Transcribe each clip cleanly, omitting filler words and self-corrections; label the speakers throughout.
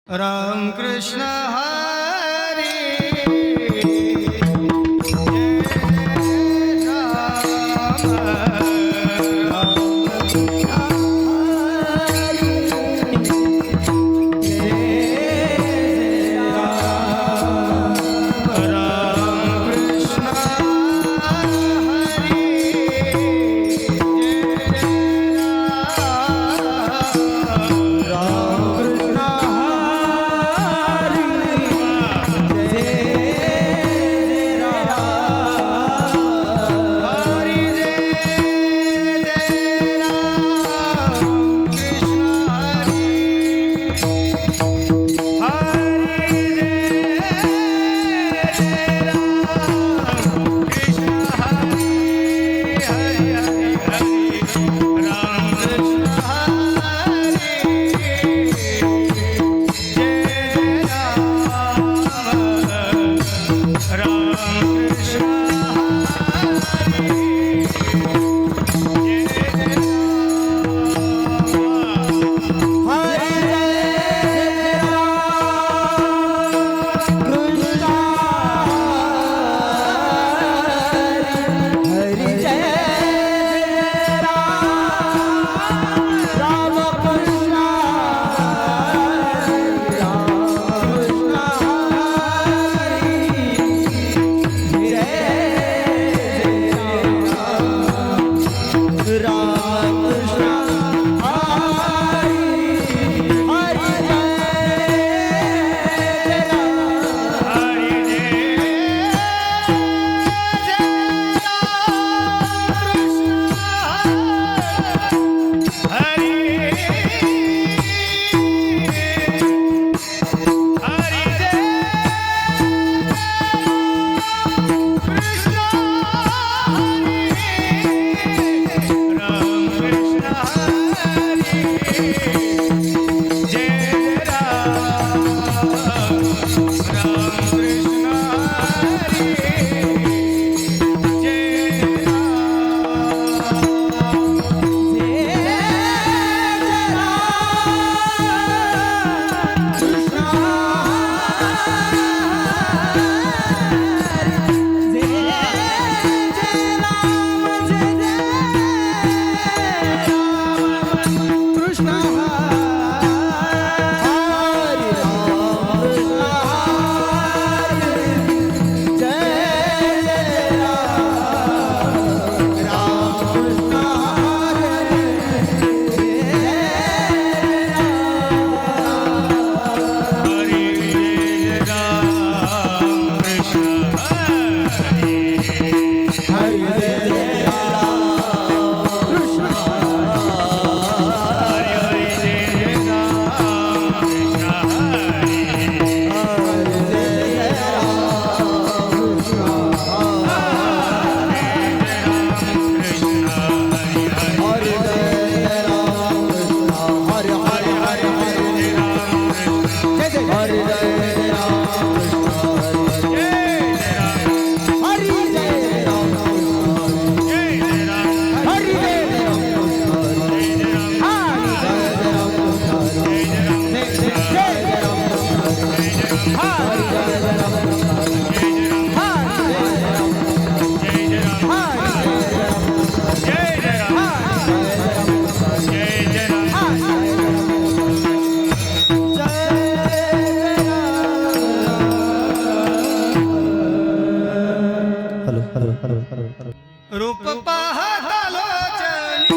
Speaker 1: राम कृष्ण हरी रूप पाहता लोचनी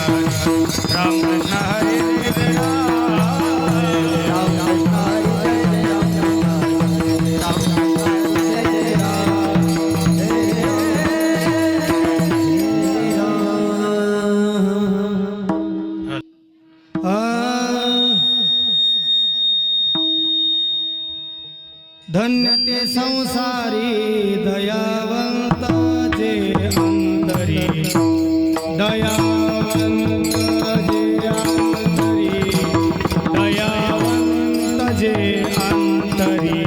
Speaker 1: रामकृष्ण हरी जय धन्य ते संसारी दयावंत जे अंतरी दयावंत जे अंतरी दयावंत जे अंतरी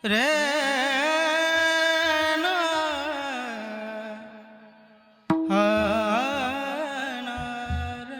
Speaker 1: रे ना हा ना रे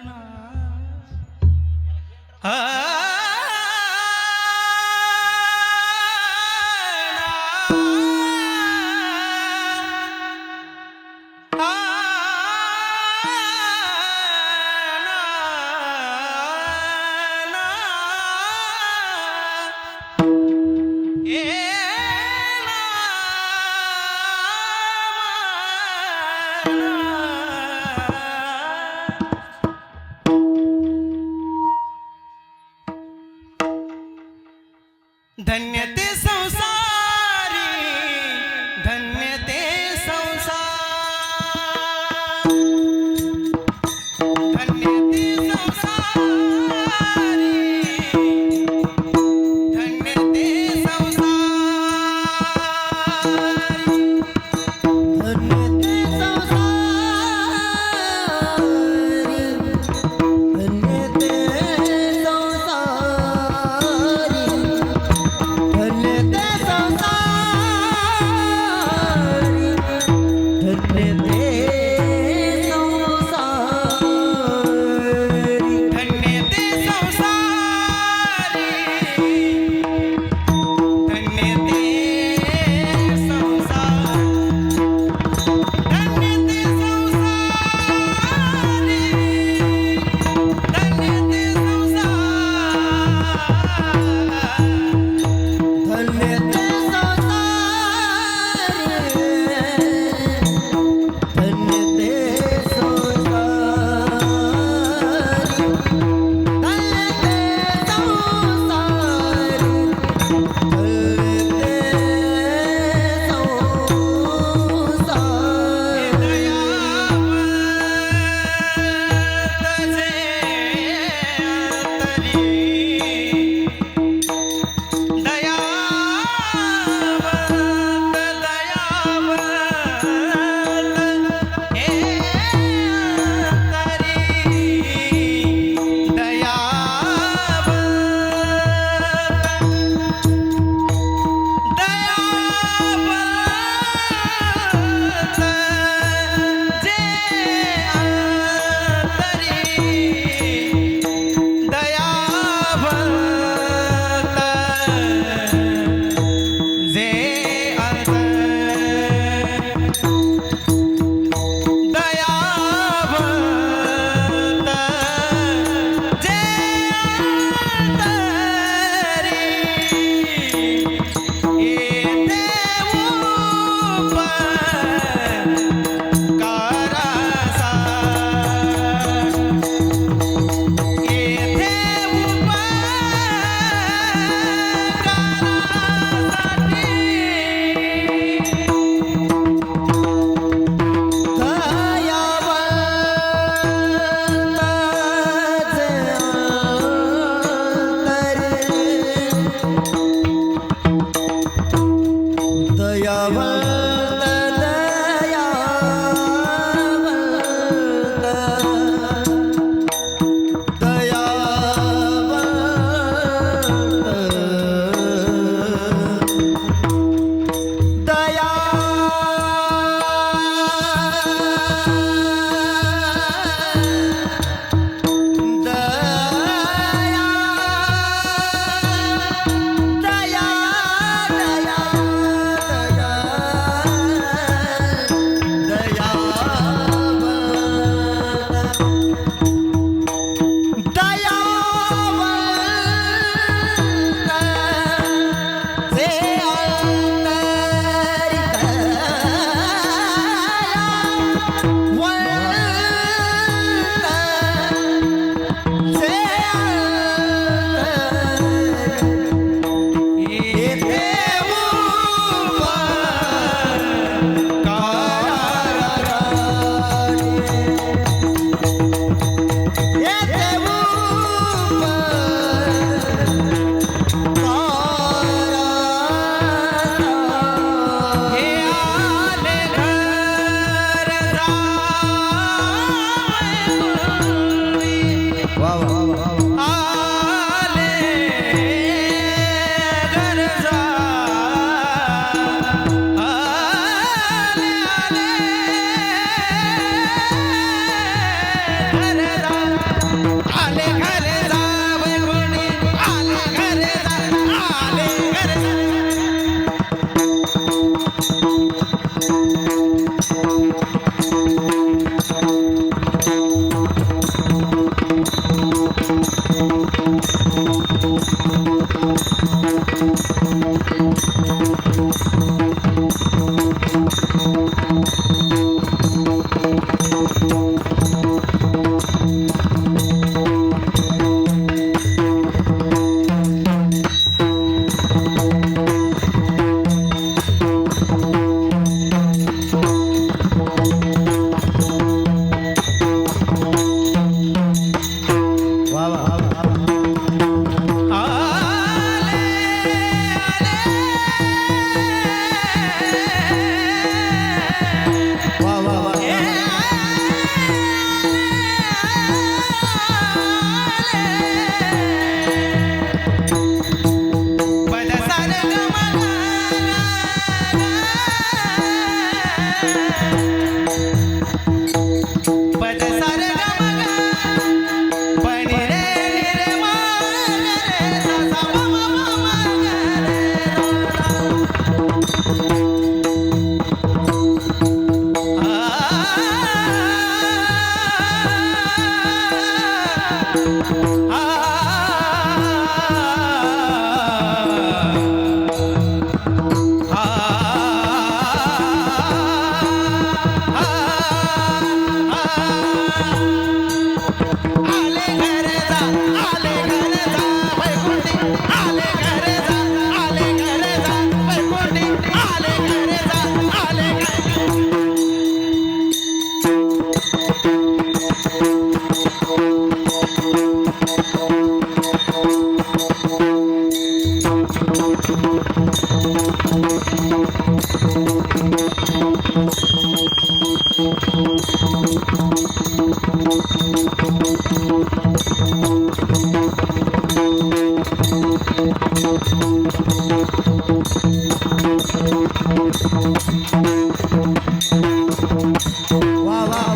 Speaker 2: वाह वाह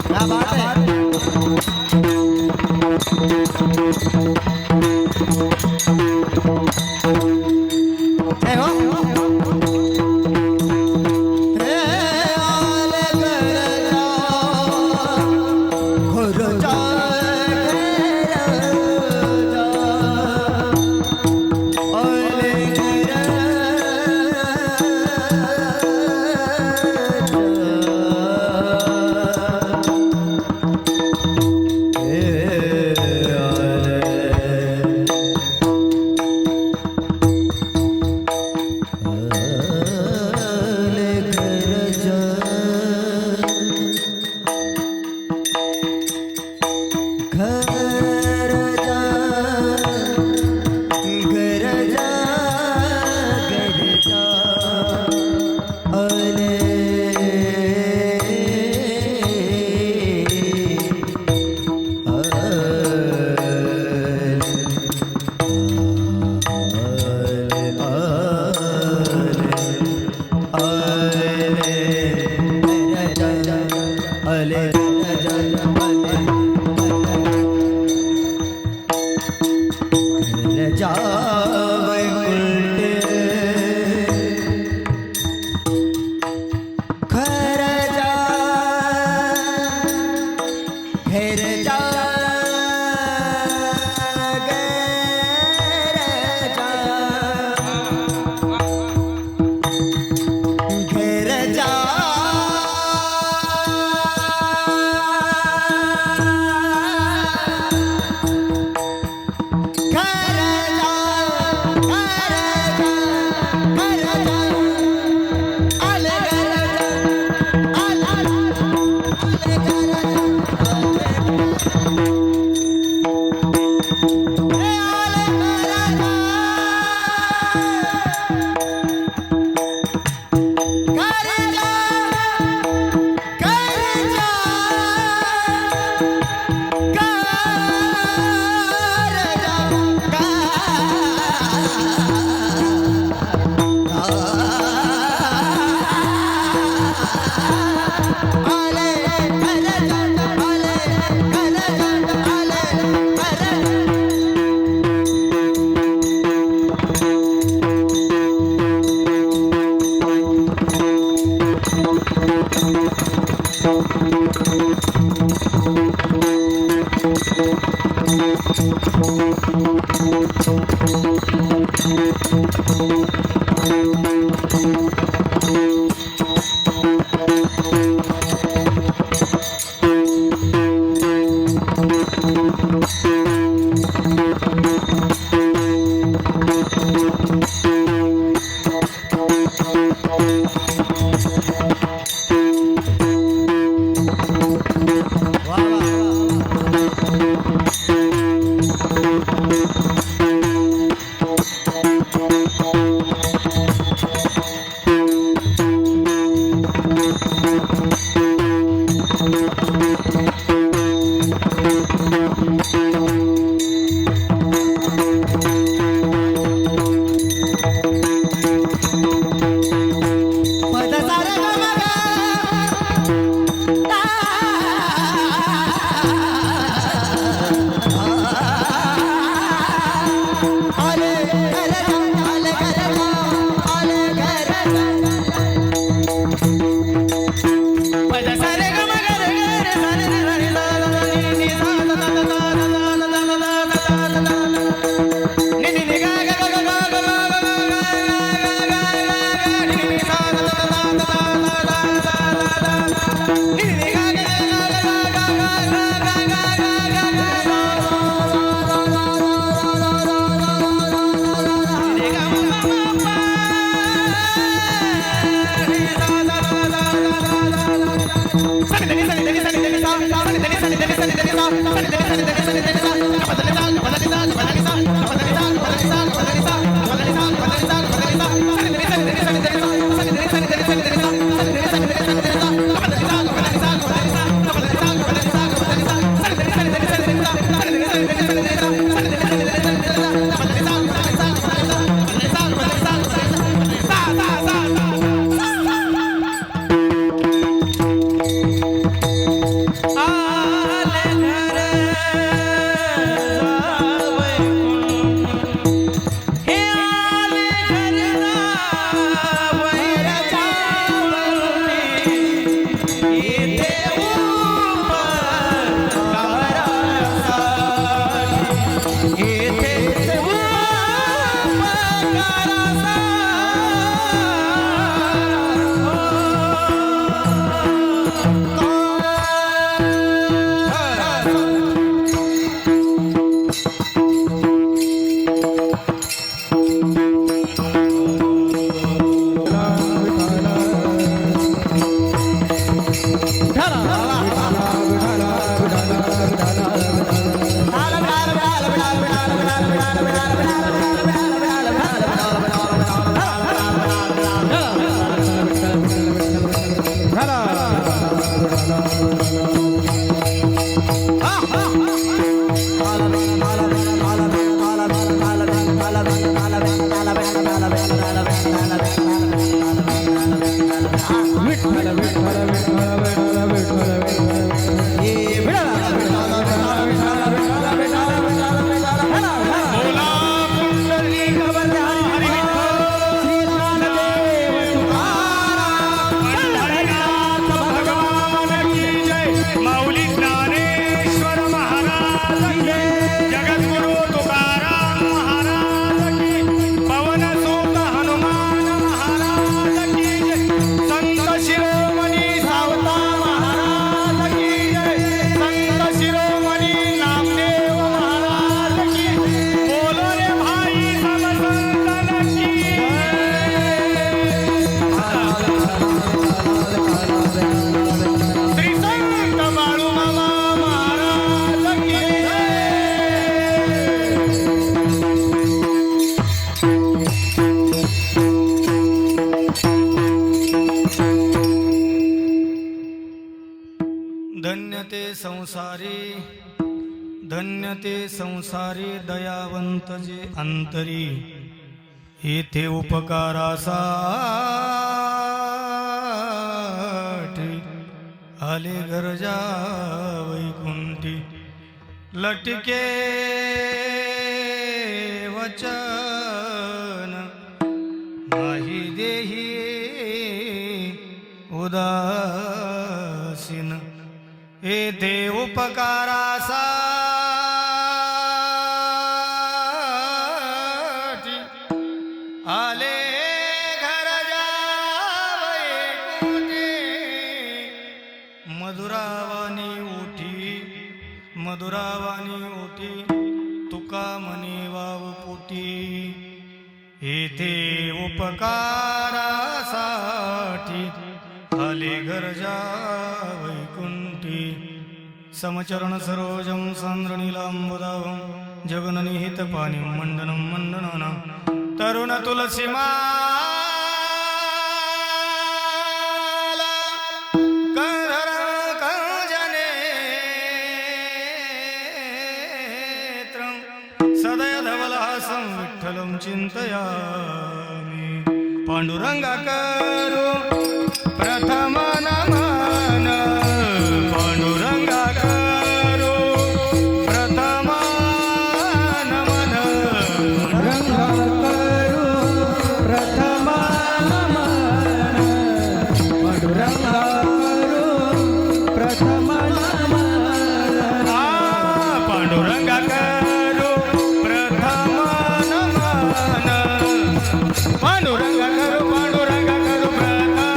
Speaker 2: क्या बात है।
Speaker 1: धन्य ते संसारी, धन्य ते संसारी, दयावंत जे अंतरी, येथे उपकारासाठी आले गरजा वैकुंठी. लटके वचन नाही देही उदासीन, येथे उपकारासाठी आले घरजा वैकुंठी. मधुरावाणी ओठी, मधुरावाणी ओठी, तुका म्हणे वाव पोटी, येथे उपकारासाठी आले गरजा वैकुंठी. समचरण सरोजं सान्द्रनीलाम्बुदाभं जगननिहितपाणिं मण्डनं मण्डनाना तरुण तुलसीमाला कंधर कंजनेत्रं सदय धवलहासं विठ्ठलं चिन्तयामि. पांडुरंगाकरो प्रथम नमन, पांडुरंगाकरो प्रथम नमन,
Speaker 2: पांडुरंगाकरो प्रथम नमन, पांडुरंगाकरो प्रथम नमन.
Speaker 1: पांडुरंगाकरो प्रथम नमन, पांडुरंगाकरो पांडुरंगाकरो प्रथम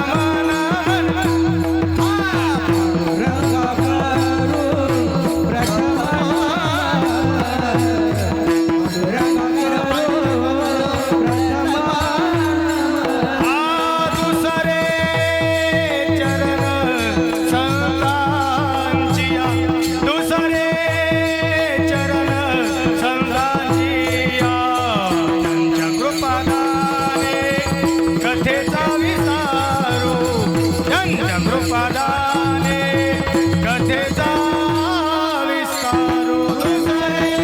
Speaker 1: नमन.
Speaker 2: पांडुरंगाकरो प्रथम
Speaker 1: दुसरे चरण संतांचिया, दुसरे चरण संतांचिया, त्यांच्या कृपादाने कथेचा विसारो, त्यांच्या कृपादाने कथेचा विस्तारो. दुसरे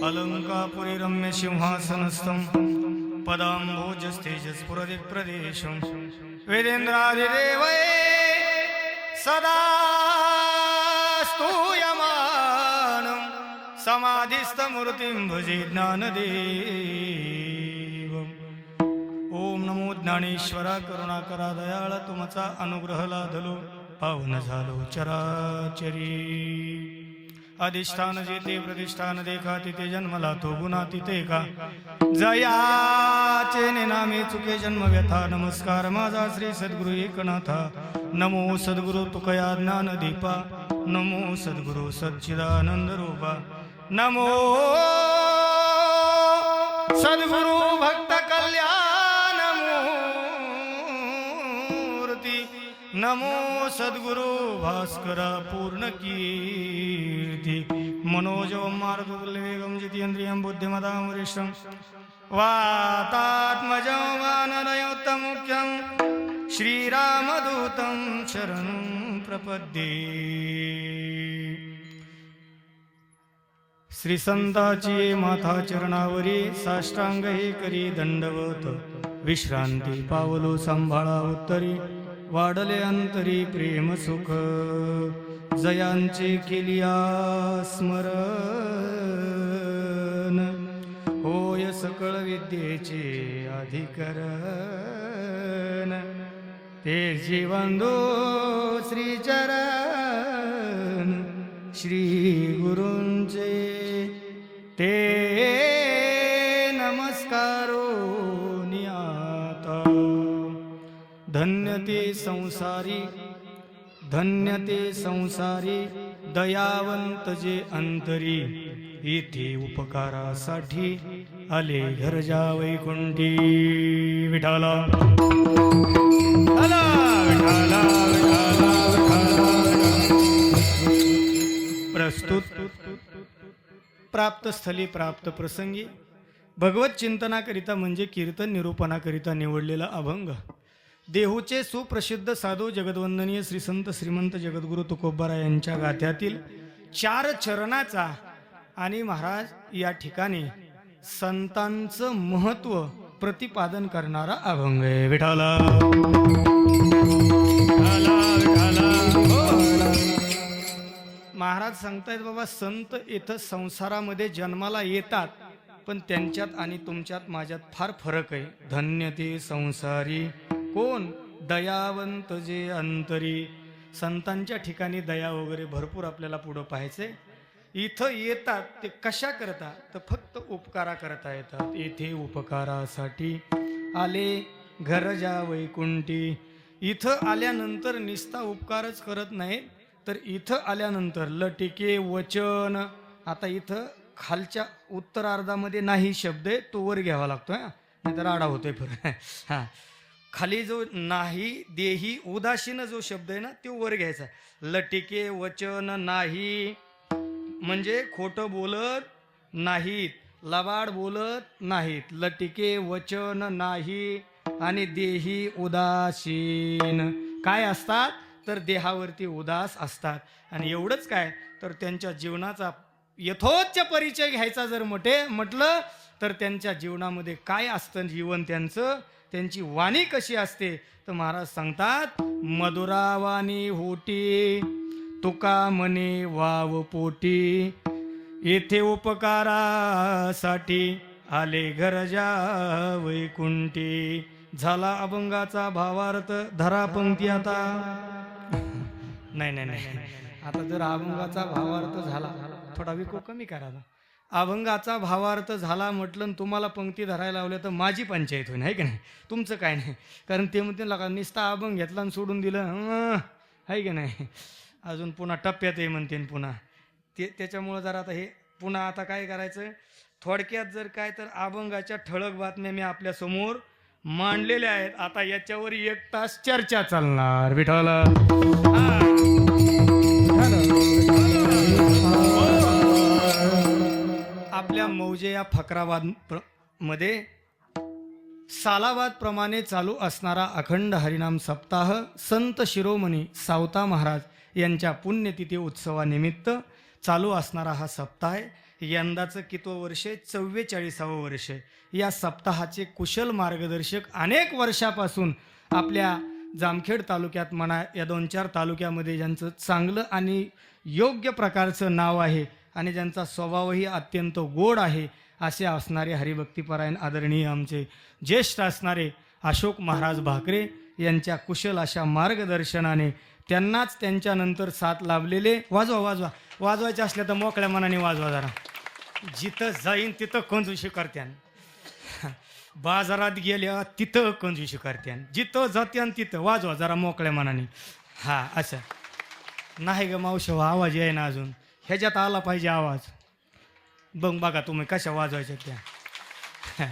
Speaker 1: अलंकापुरी रम्य सिंहासनस्थं पदाम्भोजस्तेजस्फुरदिप्रदेशं वेदेन्द्रादिदेवै सदा स्तूयमानं समाधिस्थमूर्तिं भजे ज्ञानदेवम्. ओम नमो ज्ञानेश्वरा करुणाकरा दयाळ, तुमचा अनुग्रह लाधलो पावन झालो चराचरी. अधिष्ठान जेते प्रतिष्ठान देखा, तिथे जन्मला तो गुणा तिथे का, जयाचे नामे चुके जन्म व्यथा. नमस्कार माझा श्री सद्गुरु एकनाथा, नमो सद्गुरु तुकया ज्ञान दीपा, नमो सद्गुरु सच्चिदानंद रूपा, नमो सद्गुरु भक्त कल्याण मूर्ती, नमो सद्गुरु भास्करा पूर्ण कीर्ती. मनोजवं मारुतुल्यवेगं जितेन्द्रियं बुद्धिमतां वरिष्ठं वातात्मजं वानरयोत्तमुख्यं श्रीरामदूतं शरणं प्रपद्ये. श्री संताची माथा चरणावरी साष्टांग हे करी दंडवत, विश्रांती पावलो सांभाळा उत्तरी, वाढले अंतरी प्रेम सुख, जयांचे केलिया स्मरण, होय सकळ विद्येचे अधिकरण. ते जीवंदो श्रीचरण श्री गुरूंचे, ते नमस्कारो नियाता. धन्य ते संसारी, धन्य ते संसारी, दयावंत जे अंतरी, इथे उपकारासाठी आले घरजा वैकुंठी विठाला विठाला विठाला विठाला प्रस्तुत प्राप्त स्थली प्राप्त प्रसंगी भगवत चिंतनाकरिता म्हणजे कीर्तन निरूपणाकरिता निवडलेला अभंग देहूचे सुप्रसिद्ध साधू जगद्वंदनीय श्री संत श्रीमंत जगद्गुरु तुकोबारा यांच्या गाथ्यातील 4 चरणाचा आणि महाराज या ठिकाणी संतांचं महत्व प्रतिपादन करणारा अभंग आहे. विठाला महाराज सांगतायत बाबा संत इथं संसारामध्ये जन्माला येतात पण त्यांच्यात आणि तुमच्यात माझ्यात फार फरक आहे. धन्य ते संसारी कोण दयावंत जे अंतरी. संतांच्या ठिकाणी दया वगैरे भरपूर आपल्याला पुढं पाहायचंय. इथं येतात ते कशा करता तर फक्त उपकारा करता येतात. येथे उपकारासाठी आले घरजा वैकुंठी. इथं आल्यानंतर निस्ता उपकारच करत नाही तर इथं आल्यानंतर लटिके वचन. आता इथं खालच्या उत्तरार्धामध्ये नाही शब्द आहे तो वर घ्यावा लागतोय नाहीतर आडा होतोय फरक. हां खाली जो नाही देही उदासीन जो शब्द आहे ना तो वर घ्यायचा. लटिके वचन नाही म्हणजे खोटं बोलत नाहीत, लबाड बोलत नाहीत. लटिके वचन नाही आणि देही उदासीन काय असतात तर देहावरती उदास असतात. आणि एवढंच काय तर त्यांच्या जीवनाचा यथोच्च परिचय घ्यायचा जर म्हटलं तर त्यांच्या जीवनामध्ये काय असतं जीवन त्यांचं, त्यांची वाणी कशी असते तर महाराज सांगतात मधुरावाणी होटी तुका म्हणे वाव पोटी. येथे उपकारासाठी आले घरजा वैकुंठी. झाला अभंगाचा भावार्थ. धरा पंक्ती आता. नाही आता जर अभंगाचा भावार्थ झाला थोडा विको कमी करा. अभंगाचा भावार्थ झाला म्हटलं तुम्हाला पंक्ती धरायला लावल्या तर माझी पंचायत होईल आहे की नाही. तुमचं काय नाही कारण ते म्हणते लगा निस्ता अभंग घेतला आणि सोडून दिलं आहे की नाही. अजून पुन्हा टप्प्यात आहे म्हणते पुन्हा त्याच्यामुळं जरा आता हे पुन्हा आता काय करायचं थोडक्यात जर काय तर अभंगाच्या ठळक बातम्या मी आपल्या समोर मांडलेल्या आहेत. आता याच्यावर 1 तास चर्चा चालणार. विठाला आपल्या मौजे या फकराबाद मध्ये सालाबाद प्रमाणे चालू असणारा अखंड हरिनाम सप्ताह संत शिरोमणी सावता महाराज यांच्या पुण्यतिथी उत्सवानिमित्त चालू असणारा हा सप्ताह आहे. यंदाचं कितवं वर्ष आहे 44वं वर्ष. या सप्ताहाचे कुशल मार्गदर्शक अनेक वर्षापासून आपल्या जामखेड तालुक्यात म्हणा या 2-4 तालुक्यामध्ये ज्यांचं चांगलं आणि योग्य प्रकारचं नाव आहे आणि ज्यांचा स्वभावही अत्यंत गोड आहे असे असणारे हरिभक्तीपरायण आदरणीय आमचे ज्येष्ठ असणारे अशोक महाराज भाकरे यांच्या कुशल अशा मार्गदर्शनाने त्यांनाच त्यांच्यानंतर साथ लाभलेले वाजवायचे असल्या तर मोकळ्या मनाने वाजवा जरा. जिथं जाईन तिथं कंजूशी करत्यान. बाजारात गेल्या तिथं कंजूशी करत्यान. जिथं जात्यान तिथं वाजवा जरा मोकळ्या मनाने. हा असं नाही ग मावशी आवाज आहे ना अजून ह्याच्यात आला पाहिजे आवाज. बघा तुम्ही कशा वाजवायच्या त्या.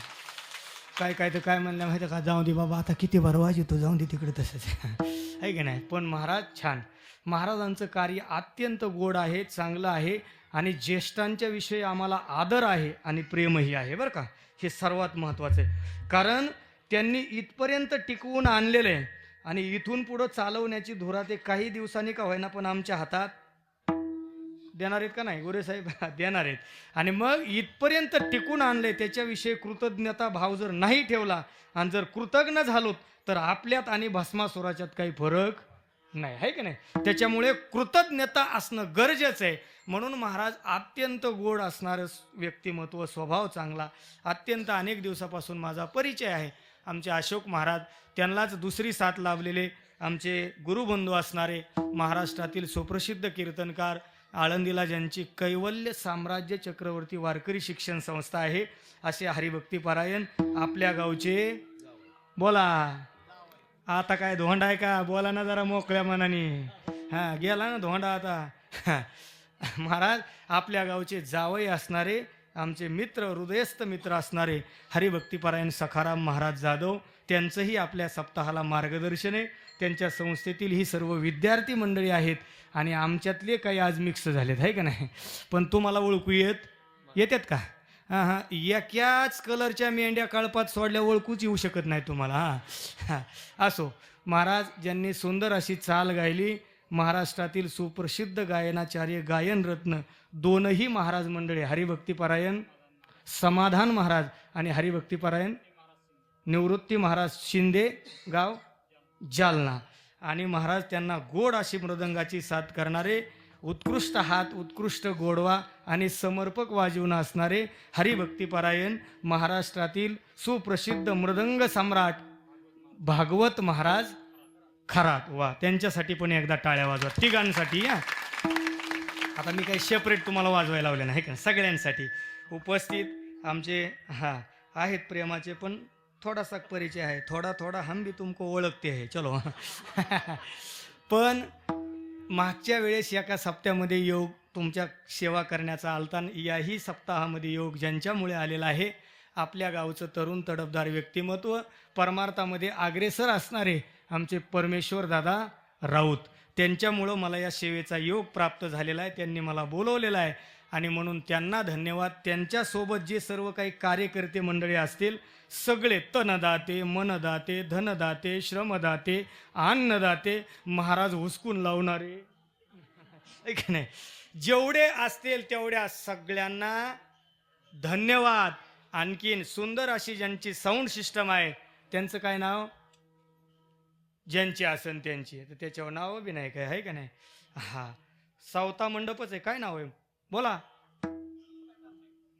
Speaker 1: काय तर काय म्हणलं माहिती का जाऊ दे बाबा आता किती बार वाजवतो जाऊ दे तिकडे तसंच आहे की नाही. पण महाराज छान. महाराजांचं कार्य अत्यंत गोड आहे चांगलं आहे आणि ज्येष्ठांच्या विषयी आम्हाला आदर आहे आणि प्रेमही आहे बरं का. हे सर्वात महत्त्वाचं आहे कारण त्यांनी इथपर्यंत टिकवून आणलेलं आहे आणि इथून पुढं चालवण्याची धुरा ते काही दिवसांनी का होईना पण आमच्या हातात देणार आहेत का नाही गोरेसाहेब देणार आहेत. आणि मग इथपर्यंत टिकून आणले त्याच्याविषयी कृतज्ञता भाव जर नाही ठेवला आणि जर कृतज्ञ झालो तर आपल्यात आणि भस्मासुराच्यात काही फरक नाही आहे की नाही. त्याच्यामुळे कृतज्ञता असणं गरजेचं आहे. म्हणून महाराज अत्यंत गोड असणारं व्यक्तिमत्व स्वभाव चांगला अत्यंत अनेक दिवसापासून माझा परिचय आहे. आमचे अशोक महाराज त्यांनाच दुसरी साथ लाभलेले आमचे गुरुबंधू असणारे महाराष्ट्रातील सुप्रसिद्ध कीर्तनकार आळंदीला ज्यांची कैवल्य साम्राज्य चक्रवर्ती वारकरी शिक्षण संस्था आहे असे हरिभक्तीपरायण आपल्या गावचे बोला. आता काय धोंडा आहे का बोला ना जरा मोकळ्या मनाने. हां गेला ना धोंडा आता. महाराज आपल्या गावचे जावई असणारे, आमचे मित्र, हृदयस्थ मित्र असणारे हरिभक्तीपरायण सखाराम महाराज जाधव, त्यांचंही आपल्या सप्ताहाला मार्गदर्शन आहे. त्यांच्या संस्थेतील ही सर्व विद्यार्थी मंडळी आहेत आणि आमच्यातले काही आज मिक्स झालेत आहे का नाही. पण तुम्हाला ओळखू येतात का? हां हां, एकाच कलरच्या मेंढ्या कळपात सोडल्या ओळखूच येऊ शकत नाही तुम्हाला. हां असो, महाराज ज्यांनी सुंदर अशी चाल गायली, महाराष्ट्रातील सुप्रसिद्ध गायनाचार्य गायनरत्न दोनही महाराज मंडळी, हरिभक्तीपरायण समाधान महाराज आणि हरिभक्तीपरायण निवृत्ती महाराज शिंदे, गाव जालना. आणि महाराज त्यांना गोड अशी मृदंगाची साथ करणारे, उत्कृष्ट हात, उत्कृष्ट गोडवा आणि समर्पक वाजवून असणारे हरिभक्तीपरायण महाराष्ट्रातील सुप्रसिद्ध मृदंग सम्राट भागवत महाराज खरात. वा, त्यांच्यासाठी पण एकदा टाळ्या वाजवा, तिघांसाठी. आता मी काही सेपरेट तुम्हाला वाजवायला लावले नाही का, सगळ्यांसाठी. उपस्थित आमचे आहेत प्रेमाचे, पण थोडासा परिचय आहे, थोडा थोडा हम भी तुमको ओळखते आहे. चलो. पण मागच्या वेळेस एका सप्त्यामध्ये योग तुमच्या सेवा करण्याचा आलता, याही सप्ताहामध्ये योग ज्यांच्यामुळे आलेला आहे, आपल्या गावचं तरुण तडफदार व्यक्तिमत्व, परमार्थामध्ये अग्रेसर असणारे आमचे परमेश्वर दादा राऊत, त्यांच्यामुळं मला या सेवेचा योग प्राप्त झालेला आहे. त्यांनी मला बोलवलेलं आहे आणि म्हणून त्यांना धन्यवाद. त्यांच्यासोबत जे सर्व काही कार्यकर्ते मंडळी असतील, सगळे तनदाते, मनदाते, धनदाते, श्रमदाते, अन्नदाते, महाराज हुसकून लावणारे, ऐक नाही, जेवढे असतील तेवढ्या सगळ्यांना धन्यवाद. आणखीन सुंदर अशी ज्यांची साऊंड सिस्टम आहे, त्यांचं काय नाव, ज्यांची असन त्यांची, तर त्याच्यावर नाव बी नाही काय आहे का नाही. सावता मंडपच आहे, काय नाव आहे बोला,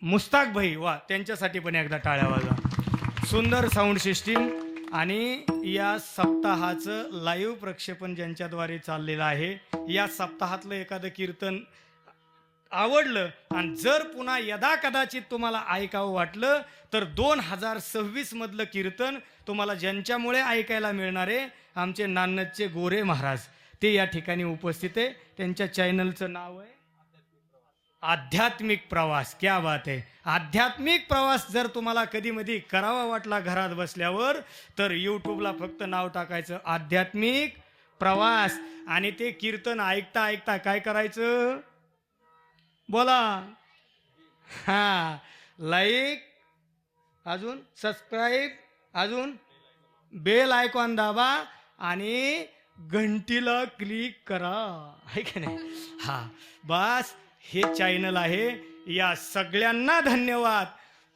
Speaker 1: मुस्ताक भाई. वा, त्यांच्यासाठी पण एकदा टाळ्या वाजवा. सुंदर साऊंड सिस्टीम. आणि या सप्ताहाचं लाईव्ह प्रक्षेपण ज्यांच्याद्वारे चाललेलं आहे, या सप्ताहातलं एखादं कीर्तन आवडलं आणि जर पुन्हा यदा कदाचित तुम्हाला ऐकावं वाटलं तर 2026 मधलं कीर्तन तुम्हाला ज्यांच्यामुळे ऐकायला मिळणारे आमचे नान्नजचे गोरे महाराज, ते या ठिकाणी उपस्थित आहे. त्यांच्या चॅनलचं नाव आहे आध्यात्मिक प्रवास. क्या बात आहे. आध्यात्मिक प्रवास जर तुम्हाला कधी मधी करावा वाटला घरात बसल्यावर, तर यूट्यूबला फक्त नाव टाकायचं आध्यात्मिक प्रवास आणि ते कीर्तन ऐकता ऐकता काय करायचं बोला, लाईक, अजून सबस्क्राईब, अजून बेल आयकॉन दाबा आणि घंटीला क्लिक करा, आहे का नाही. बस हे चॅनल आहे. या सगळ्यांना धन्यवाद.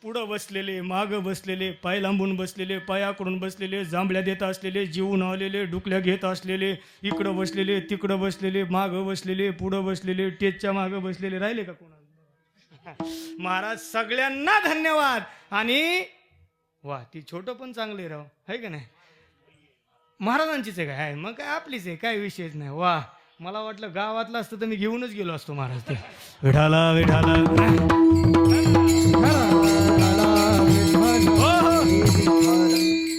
Speaker 1: पुढं बसलेले, मागं बसलेले, पाय लांबून बसलेले, पायाकडून बसलेले, जांभळ्या देत असलेले, जीवन आलेले, डुकल्या घेत असलेले, इकडं बसलेले, तिकडं बसलेले, मागं बसलेले, पुढं बसलेले, टेजच्या मागं बसलेले, राहिले का कोणा. महाराज सगळ्यांना धन्यवाद. आणि वा, ती छोटं पण चांगले राव, आहे का नाही. महाराजांचीच आहे काय, मग काय आपलीच आहे, काय विषयच नाही. वा, मला वाटलं गावातलं असतं तर मी घेऊनच गेलो असतो महाराज. ते विठाला विठाला.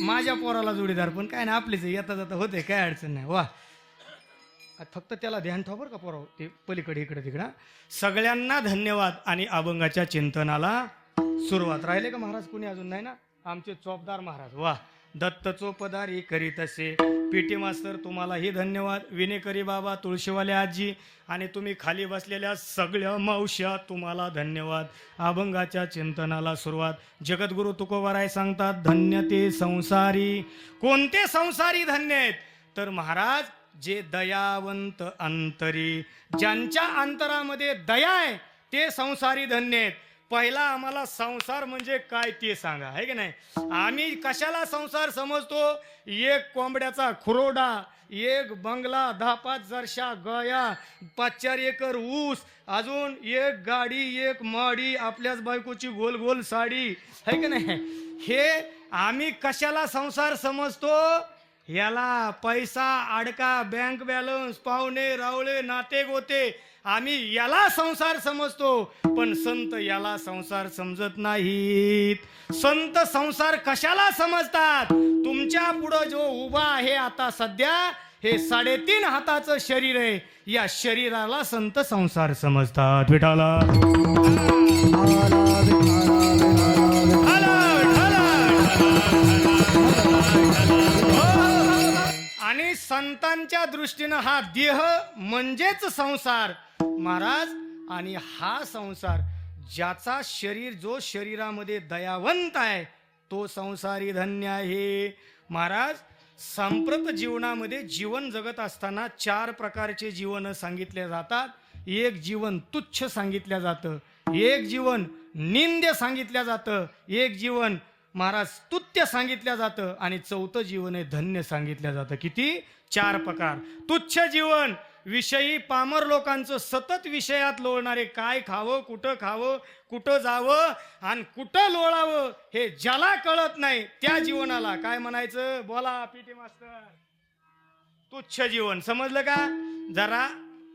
Speaker 1: माझ्या पोराला जोडीदार पण काय ना आपलीच आहे, येता जाता होते, काय अडचण नाही. वा, फक्त त्याला ध्यान ठेवा बरं का पोराव, ते पलीकडे इकडे तिकडं. सगळ्यांना धन्यवाद. आणि अभंगाच्या चिंतनाला सुरुवात. राहिले का महाराज कुणी अजून नाही ना, आमचे चोपदार महाराज. वा, दत्त चोपदारी करीत असे. पीटी मास्तर तुम्हालाही धन्यवाद. विनेकरी बाबा, तुळशीवाले आजी आणि तुम्ही खाली बसलेल्या सगळ्या मावश्या, तुम्हाला धन्यवाद. अभंगाच्या चिंतनाला सुरुवात. जगद्गुरु तुकोबाराय सांगतात, धन्य ते संसारी. कोणते संसारी धन्य आहेत, तर महाराज जे दयावंत अंतरी, ज्यांच्या अंतरामध्ये दया आहे ते संसारी धन्य आहेत. पहिला आम्हाला संसार म्हणजे काय ते सांगा, आहे की नाही. आम्ही कशाला संसार समजतो, एक कोंबड्याचा खुरोडा, एक बंगला, 10-5 जरशा गया, 5-4 एकर ऊस, अजून एक गाडी, एक माडी, आपल्याच बायकोची गोल गोल साडी, आहे की नाही. हे आम्ही कशाला संसार समजतो, याला पैसा, अडका, बँक बॅलन्स, पाहुणे रावळे, नाते गोते, आम्ही याला संसार समजतो. पण संत याला संसार समजत नाहीत. संत संसार कशाला समजतात, तुमच्या पुढं जो उभा आहे आता सध्या, हे 3.5 हाताचं शरीर आहे. या शरीराला संत संसार समजतात. विठाला आणि संतांच्या दृष्टीनं हा देह म्हणजेच संसार महाराज. आणि हा संसार ज्याचा शरीर, जो शरीरामध्ये दयावंत आहे तो संसारी धन्य आहे महाराज. सांप्रत जीवनामध्ये जीवन जगत असताना 4 प्रकारचे जीवन सांगितले जातात. एक जीवन तुच्छ सांगितलं जातं, एक जीवन निंद्य सांगितलं जातं, एक जीवन महाराज स्तुत्य सांगितलं जातं आणि 4थं जीवन आहे धन्य सांगितलं जातं. किती? 4 प्रकार. तुच्छ जीवन विषयी पामर लोकांचं सतत विषयात लोळणारे, काय खावं, कुठं जावं आणि कुठं लोळावं हे ज्याला कळत नाही त्या जीवनाला काय म्हणायचं? बोला पीटी मास्टर. तुच्छ जीवन. समजलं का? जरा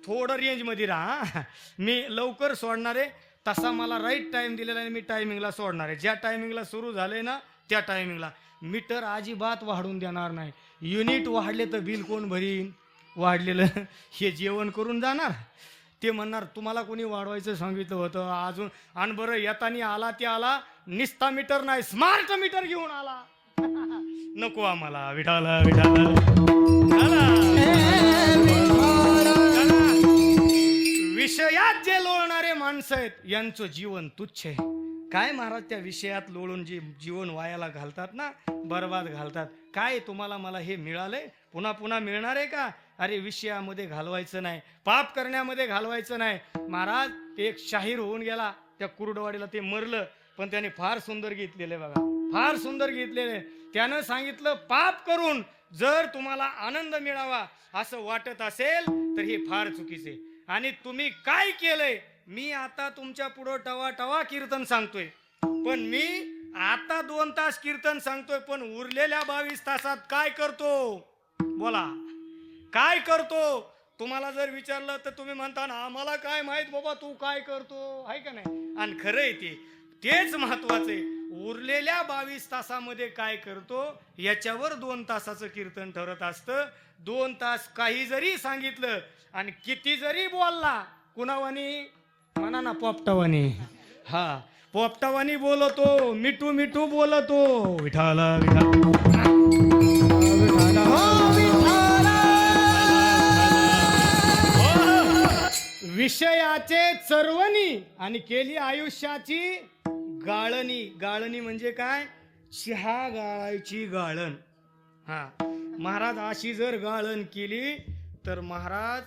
Speaker 1: थोडं रेंज मध्ये राहा. मी लवकर सोडणार आहे, तसा मला राईट टाइम दिलेला आहे. मी टायमिंगला सोडणार आहे. ज्या टायमिंगला सुरू झालंय ना त्या टायमिंगला. मीटर अजिबात वाढून देणार नाही. युनिट वाढले तर बिल कोण भरीन? वाढलेलं हे जेवण करून जाणार. ते म्हणणार तुम्हाला कोणी वाढवायचं सांगितलं होतं अजून. आणि बरं येताना आला ते आला, निस्ता मीटर नाही स्मार्ट मीटर घेऊन आला. नको आम्हाला. विठाला विषयात जे लोळणारे माणसं आहेत यांचं जीवन तुच्छ आहे. काय महाराज त्या विषयात लोळून जे जीवन वायाला घालतात ना, बरबाद घालतात. काय तुम्हाला मला हे मिळालंय, पुन्हा पुन्हा मिळणार आहे का? अरे विषयामध्ये घालवायचं नाही, पाप करण्यामध्ये घालवायचं नाही. महाराज एक शाहीर होऊन गेला त्या कुर्डवाडीला, ते मरलं पण त्याने फार सुंदर घेतलेलं आहे बघा, फार सुंदर घेतलेलं. त्यानं सांगितलं पाप करून जर तुम्हाला आनंद मिळावा असं वाटत असेल तर हे फार चुकीचे. आणि तुम्ही काय केलंय? मी आता तुमच्या पुढं टवा कीर्तन सांगतोय, पण मी आता 2 तास कीर्तन सांगतोय, पण उरलेल्या 22 तासात काय करतो? बोला काय करतो? तुम्हाला जर विचारलं तर तुम्ही म्हणता ना आम्हाला काय माहित बाबा तू काय करतो, आहे का नाही? आणि खरं आहे तेच महत्वाचे. उरलेल्या 22 तासामध्ये काय करतो याच्यावर 2 तासाचं कीर्तन ठरत असतं. 2 तास काही जरी सांगितलं आणि किती जरी बोलला, कुणावानी म्हणा ना, पोपटावानी. हा पोपटावानी बोलतो, मिठू बोलतो. विठाला विषयाचे चरवणी आणि केली आयुष्याची गाळणी. गाळणी म्हणजे काय? चहा गाळायची गाळण. हा महाराज अशी जर गाळण केली तर महाराज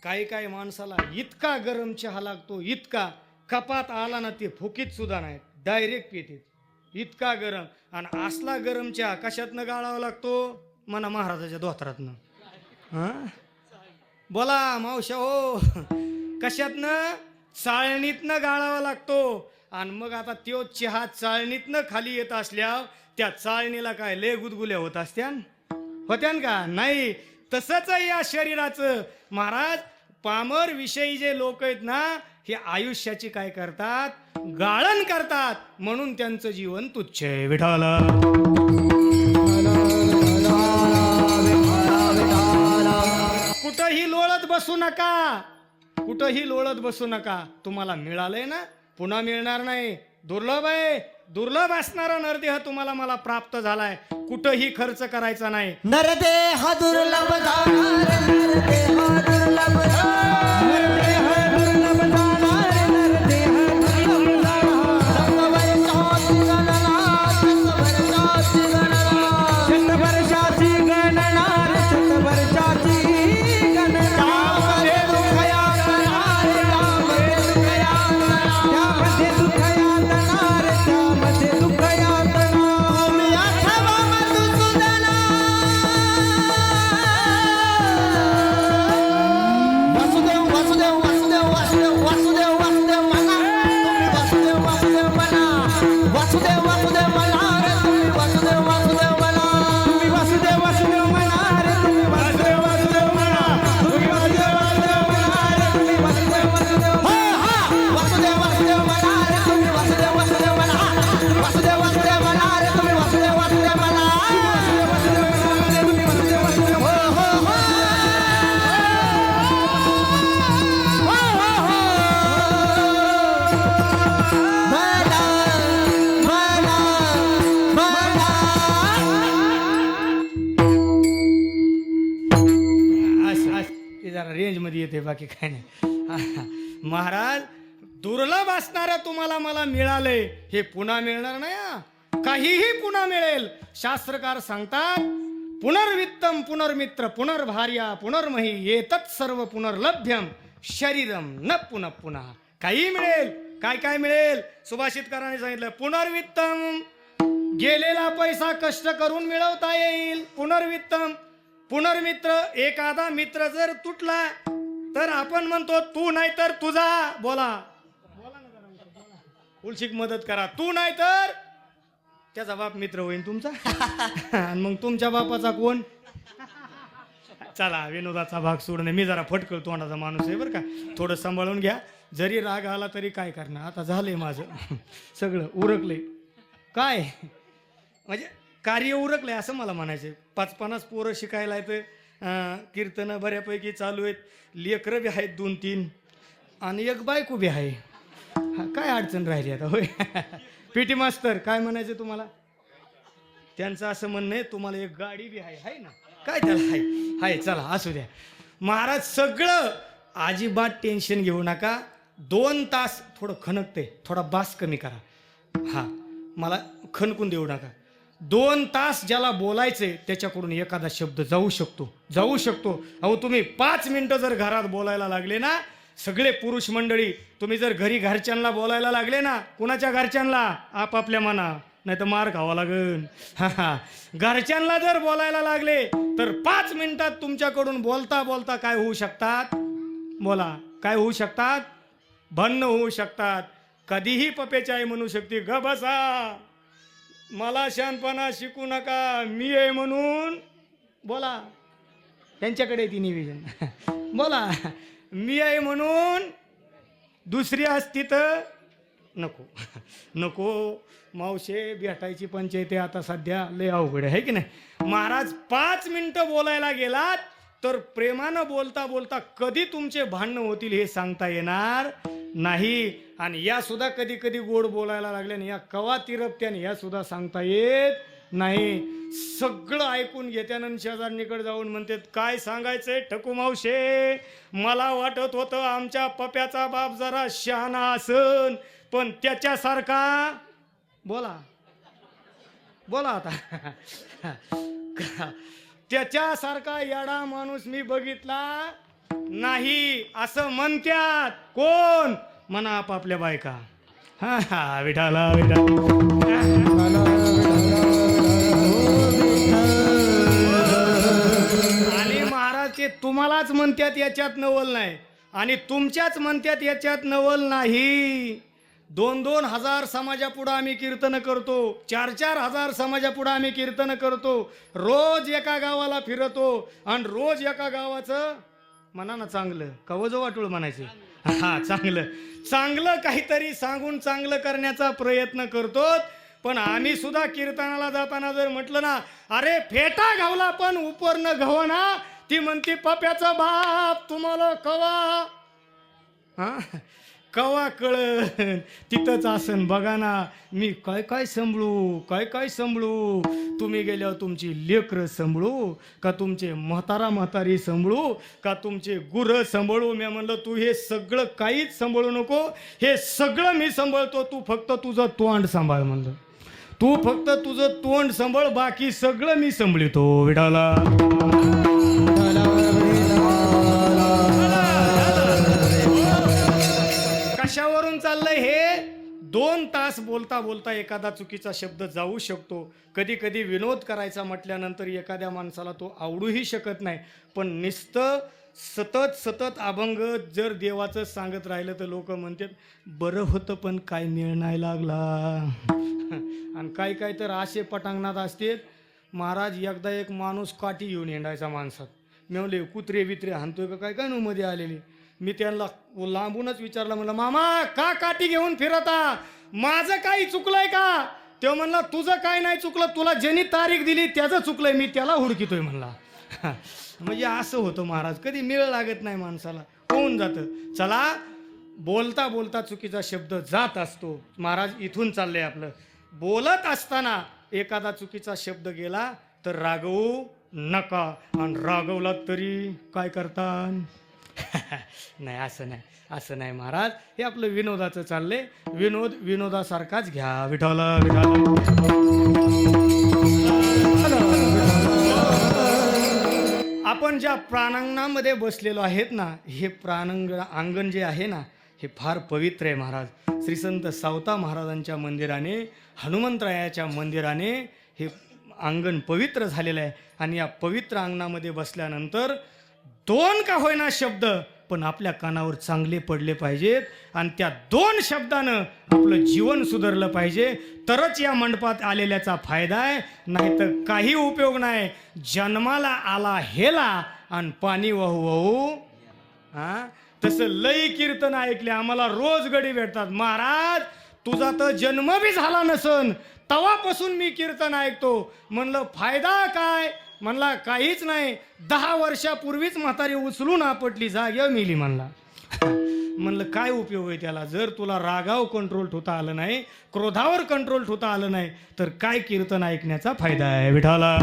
Speaker 1: काही माणसाला इतका गरम चहा लागतो, इतका कपात आला ना ते फुकीत सुद्धा नाही, डायरेक्ट पिते, इतका गरम. आणि असला गरम चहा कशातनं गाळावा लागतो? म्हणा महाराजाच्या धोत्रातनं. हा बोला मावशा हो, कशातनं? चाळणीतनं गाळावा लागतो. आणि मग आता त्यो चहा चाळणीतनं खाली येत असल्यावर त्या चाळणीला काय लय गुदगुल्या होत असत्यान? होत्यान का? नाही. तसंच या शरीराचं. महाराज पामर विषयी जे लोक आहेत ना, हे आयुष्याची काय करतात? गाळण करतात. म्हणून त्यांचं जीवन तुच्छ आहे. विठाला कुठंही लोळत बसू नका, कुठंही लोळत बसू नका. तुम्हाला मिळालंय ना, पुन्हा मिळणार नाही. दुर्लभ आहे. दुर्लभ असणारा नरदेह तुम्हाला मला प्राप्त झालाय. कुठंही खर्च करायचा नाही.
Speaker 2: नरदेह दुर्लभ जाणार, नरदेह दुर्लभ जाणार, नरदेह दुर्लभ जाणार, नरदेह दुर्लभ जाणार. शतवर्षाची गणना, शतवर्षाची गणना. त्यामध्ये दुःख यातणार, त्यामध्ये दुःख यातणार, त्यामध्ये दुःख यातणार. तुम्ही आठवा मधुसूदना,
Speaker 1: येते, बाकी काय नाही. महाराज, दुर्लभ असणारं तुम्हाला मला मिळालंय, हे पुन्हा मिळणार नाही हा. काहीही पुन्हा मिळेल. शास्त्रकार सांगतात, पुनर्वित्तम पुनर्मित्र पुनर्भार्या पुनर्मही एतत् सर्व पुनर्लभ्यम शरीरम न पुनः पुन्हा. काही मिळेल. काय काय मिळेल? सुभाषितकाराने सांगितलं, पुनर्वित्तम, गेलेला पैसा कष्ट करून मिळवता येईल. पुनर्वित्तम, पुनर्मित्र, एखादा मित्र जर तुटला तर आपण म्हणतो तू नाही तर तुझा, बोला उलशिक मदत करा, तू नाही तर त्याचा बाप मित्र होईल तुमचा. आणि मग तुमच्या बापाचा कोण? चला, विनोदाचा भाग सोडणे. मी जरा फटकळ तोंडाचा माणूस आहे बरं का, थोडं सांभाळून घ्या. जरी राग आला तरी काय करणार, आता झालंय माझं सगळं उरकले. काय म्हणजे कार्य उरकलंय असं मला म्हणायचं. 50-50 पोरं शिकायला येतं, कीर्तनं बऱ्यापैकी चालू आहेत, लेकरं बी आहेत 2-3, आणि एक बायको बी आहे. काय अडचण राहिली आता? होय. पीटी मास्तर काय म्हणायचं तुम्हाला? त्यांचं असं म्हणणं आहे, तुम्हाला एक गाडी बी आहे ना, काय त्याला आहे. चला असू द्या. महाराज, सगळं अजिबात टेन्शन घेऊ नका. 2 तास थोडं खणकते, थोडा बास कमी करा. हा, मला खणकून देऊ नका. 2 तास ज्याला बोलायचंय त्याच्याकडून एखादा शब्द जाऊ शकतो. अहो, तुम्ही 5 मिनिटं जर घरात बोलायला लागले ना, सगळे पुरुष मंडळी, तुम्ही जर घरी घरच्यांना बोलायला लागले ना, कुणाच्या घरच्यांना? आपापल्या मना, नाही तर मार खावा लागेल. घरच्यांना जर बोलायला लागले तर 5 मिनिटात तुमच्याकडून बोलता बोलता काय होऊ शकतात? बोला, काय होऊ शकतात? भांडणं होऊ शकतात. कधीही पपेची आई म्हणू शकते, ग बसा, मला शहाणपणा शिकू नका, मी आहे म्हणून. बोला, त्यांच्याकडे ती निवेदन. बोला, मी आहे म्हणून दुसरी असती तर नको. मावशे, भेटायची पंचायती आता सध्या लय अवघड आहे की नाही? महाराज, 5 मिनिटं बोलायला गेलात तर प्रेमानं बोलता बोलता कधी तुमचे भांडणं होतील हे सांगता येणार नाही. आणि या सुद्धा कधी कधी गोड बोलायला लागल्याने या कवा तिरपत्याने या सुद्धा सांगता येत नाही. सगळं ऐकून घेत्यानंतर शेजारणीकडे जाऊन म्हणतात, काय सांगायचंय ठकू मावशे, मला वाटत होतं आमच्या पप्याचा बाप जरा शहाणा असन, पण त्याच्यासारखा. बोला आता. त्याच्यासारखा येडा माणूस मी बघितला नाही असं म्हणतात. कोण? म्हणा आपापल्या बायका. विठाला आणि महाराज ते तुम्हालाच म्हणतात याच्यात नवल नाही, आणि तुमच्याच म्हणतात याच्यात नवल नाही. 2-2 हजार समाजापुढं आम्ही कीर्तन करतो, 4-4 हजार समाजापुढं आम्ही कीर्तन करतो. रोज एका गावाला फिरतो आणि रोज एका गावाचं म्हणा ना चांगलं कवज वाटूळ म्हणायचे. चांगलं काहीतरी सांगून चांगलं करण्याचा प्रयत्न करतो. पण आम्ही सुद्धा कीर्तनाला जाताना जर म्हटलं ना, अरे फेटा घावला पण उपरनं घवना, ती म्हणती पप्याचा बाप तुम्हाला कवा कळ तिथंच असन. बघा ना, मी काय संभळू. तुम्ही गेल्यावर तुमची लेकरं संभळू का, तुमचे म्हातारी संभळू का, तुमचे गुरं संभळू? मी म्हणलं, तू हे सगळं काहीच संभळू नको, हे सगळं मी सांभाळतो, तू फक्त तुझं तोंड सांभाळ. म्हणलं, तू फक्त तुझं तोंड सांभाळ, बाकी सगळं मी सांभाळतो. विडाला कशावरून चाललंय हे? 2 तास बोलता बोलता एखादा चुकीचा शब्द जाऊ शकतो. कधी कधी विनोद करायचा म्हटल्यानंतर एखाद्या माणसाला तो आवडूही शकत नाही. पण नुसतं सतत अभंग जर देवाचं सांगत राहिलं तर लोक म्हणतात, बरं होतं पण काय मेळ नाही लागला. आणि काय तर असे पटांगणात असते. महाराज, एकदा एक माणूस काठी घेऊन हिंडायचा माणसात. मी म्हणले, कुत्रे बित्रे हाणतोय का काय नो मध्ये आलेली. मी त्यांना लांबूनच विचारलं, म्हणलं, मामा का काठी घेऊन फिरता, माझं काही चुकलंय का? तेव्हा म्हणला, तुझं काय नाही चुकलं, तुला ज्यांनी तारीख दिली त्याचं चुकलंय, मी त्याला हुडकितोय म्हणला. म्हणजे असं होतं महाराज, कधी मेळ लागत नाही माणसाला, होऊन जातं. चला, बोलता बोलता चुकीचा शब्द जात असतो. महाराज, इथून चाललंय आपलं. बोलत असताना एखादा चुकीचा शब्द गेला तर रागवू नका, आणि रागवला तरी काय करता? नाही असं नाही महाराज, हे आपलं विनोदाचं चाललंय. विनोदासारखाच घ्या. विठ्ठल आपण ज्या प्रांगणामध्ये बसलेलो आहेत ना, हे अंगण जे आहे ना, हे फार पवित्र आहे महाराज. श्री संत सावता महाराजांच्या मंदिराने, हनुमंतरायाच्या मंदिराने हे अंगण पवित्र झालेलं आहे. आणि या पवित्र अंगणामध्ये बसल्यानंतर दोन का होईना शब्द पण आपल्या कानावर चांगले पडले पाहिजेत, आणि त्या दोन शब्दानं आपलं जीवन सुधारलं पाहिजे, तरच या मंडपात आलेल्याचा फायदा आहे. नाहीतर काही उपयोग नाही. जन्माला आला हेला आणि पाणी वाहू वाहू. हा, तसं लई कीर्तन ऐकले, आम्हाला रोज गडी भेटतात. महाराज तुझा तर जन्म बी झाला नसन तवापासून मी कीर्तन ऐकतो. म्हणलं फायदा काय? म्हणला काहीच नाही. 10 वर्षापूर्वीच म्हातारी उचलून आपटली, जाग्यावर मिली. म्हणलं काय उपयोग आहे त्याला? जर तुला रागावर कंट्रोल ठेवता आलं नाही, क्रोधावर कंट्रोल ठेवता आलं नाही, तर काय कीर्तन ऐकण्याचा फायदा आहे? विठाला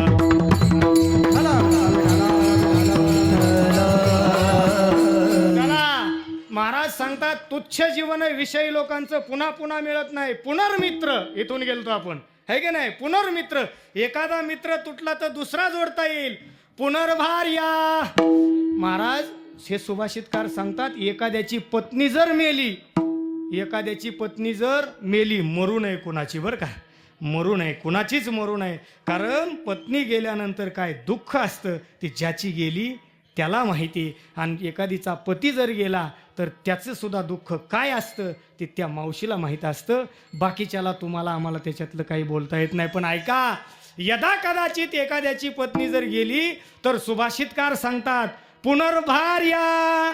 Speaker 1: महाराज सांगतात, तुच्छ जीवन विषयी लोकांचं पुन्हा पुन्हा मिळत नाही. पुनर्मित्र, इथून गेलतो आपण, है की नाही? पुनर्मित्र, एखादा मित्र तुटला तर दुसरा जोडता येईल. पुनर्भार या. महाराज हे सुभाषितकार सांगतात, एखाद्याची पत्नी जर मेली, मरू नये कुणाची, बरं का, मरू नये, कुणाचीच मरू नये. कारण पत्नी गेल्यानंतर काय दुःख असतं ती ज्याची गेली त्याला माहिती. आणि एखादीचा पती जर गेला तर त्याचं सुद्धा दुःख काय असतं ते त्या मावशीला माहीत असतं. बाकीच्याला तुम्हाला आम्हाला त्याच्यातलं काही बोलता येत नाही. पण ऐका, यदा कदाचित एखाद्याची पत्नी जर गेली तर सुभाषितकार सांगतात, पुनर्भार या.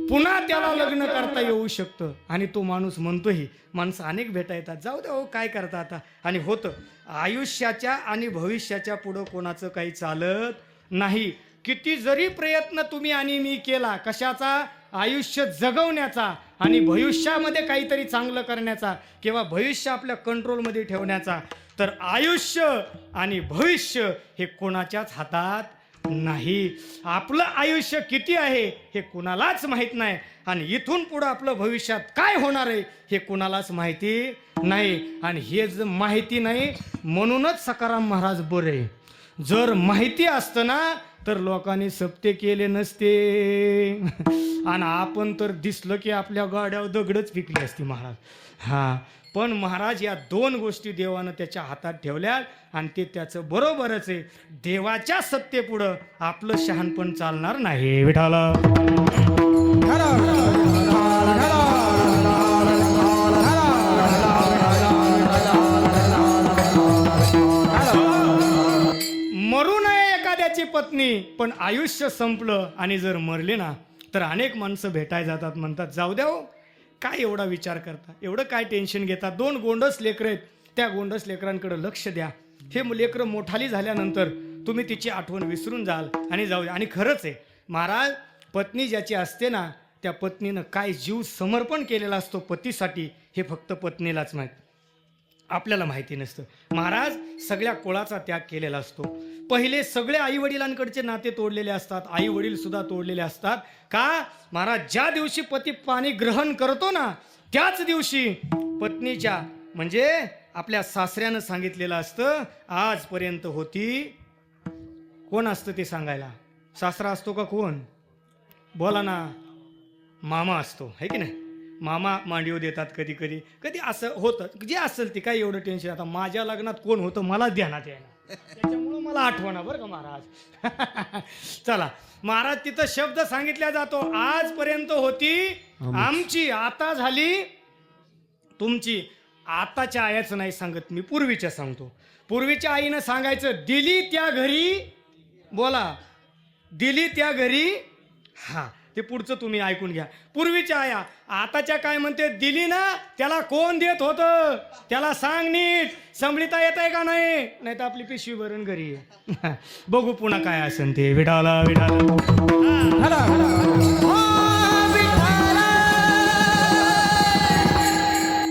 Speaker 1: पुन्हा त्याला लग्न करता येऊ शकतं. आणि तो माणूस म्हणतोही, माणसं अनेक भेटा येतात, जाऊ द्या हो काय करता आता. आणि होतं, आयुष्याच्या आणि भविष्याच्या पुढं कोणाचं काही चालत नाही. किती जरी प्रयत्न तुम्ही आणि मी केला कशाचा? आयुष्य जगवण्याचा आणि भविष्यामध्ये काहीतरी चांगलं करण्याचा, किंवा भविष्य आपल्या कंट्रोलमध्ये ठेवण्याचा, तर आयुष्य आणि भविष्य हे कोणाच्याच हातात नाही. आपलं आयुष्य किती आहे हे कुणालाच माहीत नाही, आणि इथून पुढं आपलं भविष्यात काय होणार आहे हे कुणालाच माहिती नाही. आणि हे जर माहिती नाही म्हणूनच सकाराम महाराज बरे. जर माहिती असतं ना तर लोकांनी सप्ते केले नसते. आणि आपण तर दिसलं की आपल्या गाड्यावर दगडच पिकली असती महाराज. हां, पण महाराज या दोन गोष्टी देवानं त्याच्या हातात ठेवल्या, आणि ते त्याचं बरोबरच आहे. देवाच्या सत्तेपुढं आपलं शहाणपण चालणार नाही. विठाला मरू नये एखाद्याची पत्नी, पण आयुष्य संपलं आणि जर मरले ना तर अनेक माणसं भेटायला जातात, म्हणतात जाऊ द्या हो, काय एवढा विचार करता, एवढं काय टेन्शन घेतात. 2 गोंडस लेकरं आहेत, त्या गोंडस लेकरांकडे लक्ष द्या. हे लेकरं मोठाली झाल्यानंतर तुम्ही तिची आठवण विसरून जाल आणि जाऊ द्या. आणि खरंच आहे महाराज, पत्नी ज्याची असते ना त्या पत्नीनं काय जीव समर्पण केलेला असतो पतीसाठी हे फक्त पत्नीलाच माहीत, आपल्याला माहिती नसतं. महाराज सगळ्या कुळाचा त्याग केलेला असतो. पहिले सगळे आई वडिलांकडचे नाते तोडलेले असतात, आई वडील सुद्धा तोडलेले असतात. का महाराज? ज्या दिवशी पती पाणी ग्रहण करतो ना त्याच दिवशी पत्नीच्या म्हणजे आपल्या सासऱ्यानं सांगितलेलं असतं, आजपर्यंत होती. कोण असतं ते सांगायला? सासरा असतो का कोण? बोला ना. मामा असतो, है की नाही? मामा मांडीव देतात कधी कधी. कधी असं होतं, जे असेल ते काय एवढं टेन्शन. आता माझ्या लग्नात कोण होतं मला ध्यानात यायला, त्याच्यामुळं मला आठवणा बरं का महाराज. चला महाराज, तिथं शब्द सांगितला जातो, आजपर्यंत होती आमची, आता झाली तुमची. आताच्या आयाचं नाही सांगत मी, पूर्वीच्या सांगतो. पूर्वीच्या आईनं सांगायचं, दिली त्या घरी. बोला, दिली त्या घरी. हा, ते पुढचं तुम्ही ऐकून घ्या. पूर्वीच्या आया. आताच्या काय म्हणते? दिली ना, त्याला कोण देत होतं त्याला सांग नीट. संभळीता येत आहे का नाही? नाही तर आपली पिशवी भरून घरी आहे. बघू पुन्हा काय असेल ते. विठाला विठाला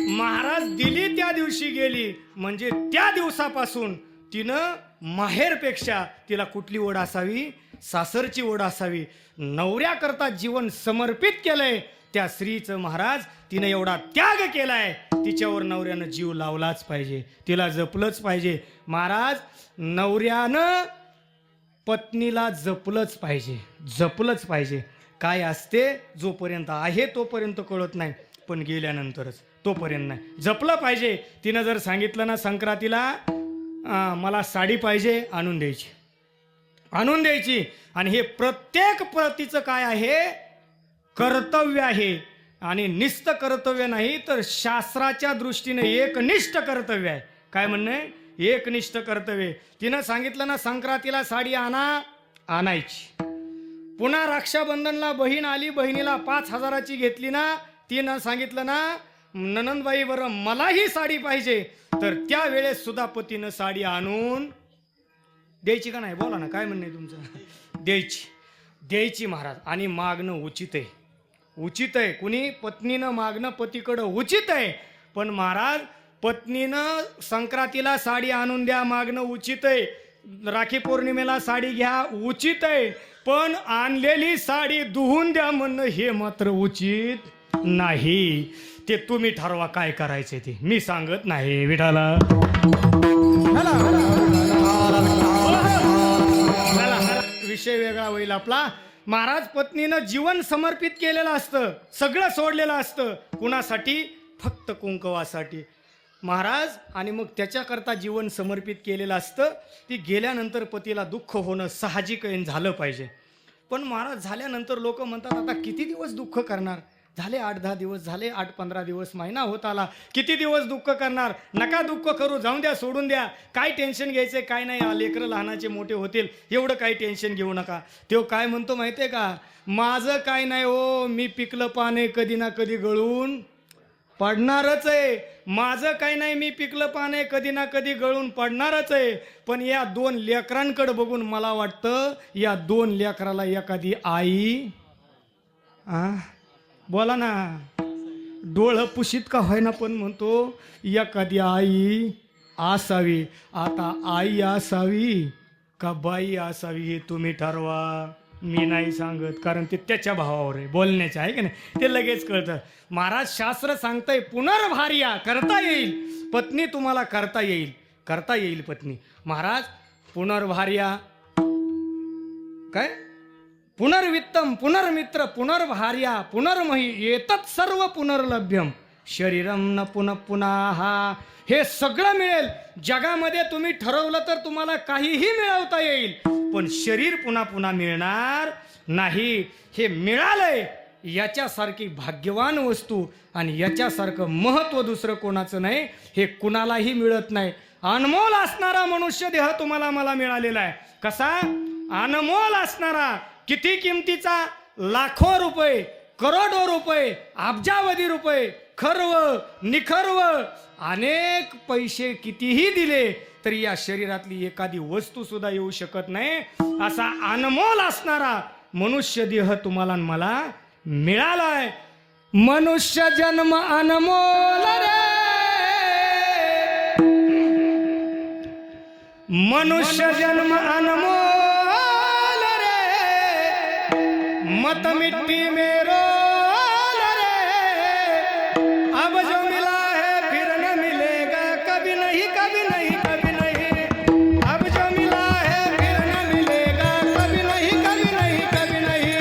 Speaker 1: महाराज, दिली त्या दिवशी गेली म्हणजे त्या दिवसापासून तिनं माहेरपेक्षा तिला कुठली ओढ असावी? सासरची ओढ असावी. नवऱ्याकरता जीवन समर्पित केलंय त्या स्त्रीचं महाराज तिने एवढा त्याग केलाय, तिच्यावर नवऱ्यानं जीव लावलाच पाहिजे, तिला जपलंच पाहिजे. महाराज नवऱ्यानं पत्नीला जपलंच पाहिजे, जपलंच पाहिजे. काय असते जोपर्यंत आहे तोपर्यंत कळत नाही, पण गेल्यानंतरच तोपर्यंत नाही. जपलं पाहिजे. तिनं जर सांगितलं ना संक्रांतीला मला साडी पाहिजे, आणून द्यायची, आणून द्यायची. आणि हे प्रत्येक पतीचं काय आहे, कर्तव्य आहे. आणि निस्त कर्तव्य नाही तर शास्त्राच्या दृष्टीने एकनिष्ठ कर्तव्य आहे. काय म्हणणं आहे, एकनिष्ठ कर्तव्य. तिनं सांगितलं ना संक्रांतीला साडी आणायची. पुन्हा रक्षाबंधनला बहीण आली, बहिणीला 5,000ची घेतली ना, तिनं सांगितलं ना ननंदबाई बरं मलाही साडी पाहिजे, तर त्यावेळेस सुद्धा पतीनं साडी आणून द्यायची का नाही? बोला ना, काय म्हणणं आहे तुमचं? द्यायची, द्यायची महाराज. आणि मागणं उचित आहे, उचित आहे. कुणी पत्नीनं मागणं पतीकडं उचित आहे. पण महाराज पत्नीनं संक्रांतीला साडी आणून द्या मागणं उचित आहे, राखी पौर्णिमेला साडी घ्या उचित आहे. पण आणलेली साडी धुवून द्या म्हणणं हे मात्र उचित नाही. ते तुम्ही ठरवा काय करायचे ते, मी सांगत नाही. विठाला विषय वेगळा होईल आपला. महाराज पत्नीनं जीवन समर्पित केलेलं असतं, सगळं सोडलेलं असतं. कुणासाठी? फक्त कुंकवासाठी महाराज. आणि मग त्याच्याकरता जीवन समर्पित केलेलं असतं. ती गेल्यानंतर पतीला दुःख होणं साहजिक झालं पाहिजे. पण महाराज झाल्यानंतर लोक म्हणतात आता किती दिवस दुःख करणार, झाले 8-10 दिवस, झाले 8-15 दिवस, महिना होत आला, किती दिवस दुःख करणार. नका दुःख करू, जाऊन द्या, सोडून द्या. काय टेन्शन घ्यायचंय, काय नाही, लेकरं लहानाचे मोठे होतील, एवढं काही टेन्शन घेऊ नका. तो काय म्हणतो माहितीये का, माझं काय नाही हो, मी पिकलं पाने कधी ना कधी गळून पडणारच आहे. माझं काही नाही, मी पिकलं पाने कधी ना कधी गळून पडणारच आहे. पण या 2 लेकरांकडे बघून मला वाटतं या 2 लेकराला एखादी आई बोला ना, डोळं पुशीत का होईना पण म्हणतो एखादी आई असावी. आता आई असावी का बाई असावी हे तुम्ही ठरवा, मी नाही सांगत. कारण ते त्याच्या भावावर आहे, बोलण्याच्या आहे की नाही, ते लगेच कळतं. महाराज शास्त्र सांगतंय पुनर्भार्या करता येईल, पत्नी तुम्हाला करता येईल, करता येईल पत्नी. महाराज पुनर्भार्या काय, पुनर्वित्तम, पुनर्मित्र, पुनर्भार्या, पुनर्मही एतत् सर्व पुनर्लभ्यम शरीरम न पुनः पुन्हा. हे सगळं मिळेल जगामध्ये. तुम्ही ठरवलं तर तुम्हाला काहीही मिळवता येईल, पण शरीर पुन्हा पुन्हा मिळणार नाही. हे मिळालंय याच्यासारखी भाग्यवान वस्तू आणि याच्यासारखं महत्त्व दुसरं कोणाचं नाही. हे कुणालाही मिळत नाही. अनमोल असणारा मनुष्य देह तुम्हाला मला मिळालेला आहे. कसा अनमोल असणारा, किती किमतीचा, लाखो रुपये, करोडो रुपये, अब्जावधी रुपये, खर्व निखर्व अनेक पैसे कितीही दिले तरी या शरीरातली एखादी वस्तू सुद्धा येऊ शकत नाही. असा अनमोल असणारा मनुष्य देह तुम्हाला मला मिळालाय. मनुष्य जन्म अनमोल रे, मनुष्य जन्म अनमोल रे, मत मिट्टी में रोल रे. अब जो मिला है फिर न मिलेगा कभी नहीं, कभी नहीं, कभी नहीं. अब जो मिला है फिर न मिलेगा कभी नहीं, कभी नहीं, कभी नहीं.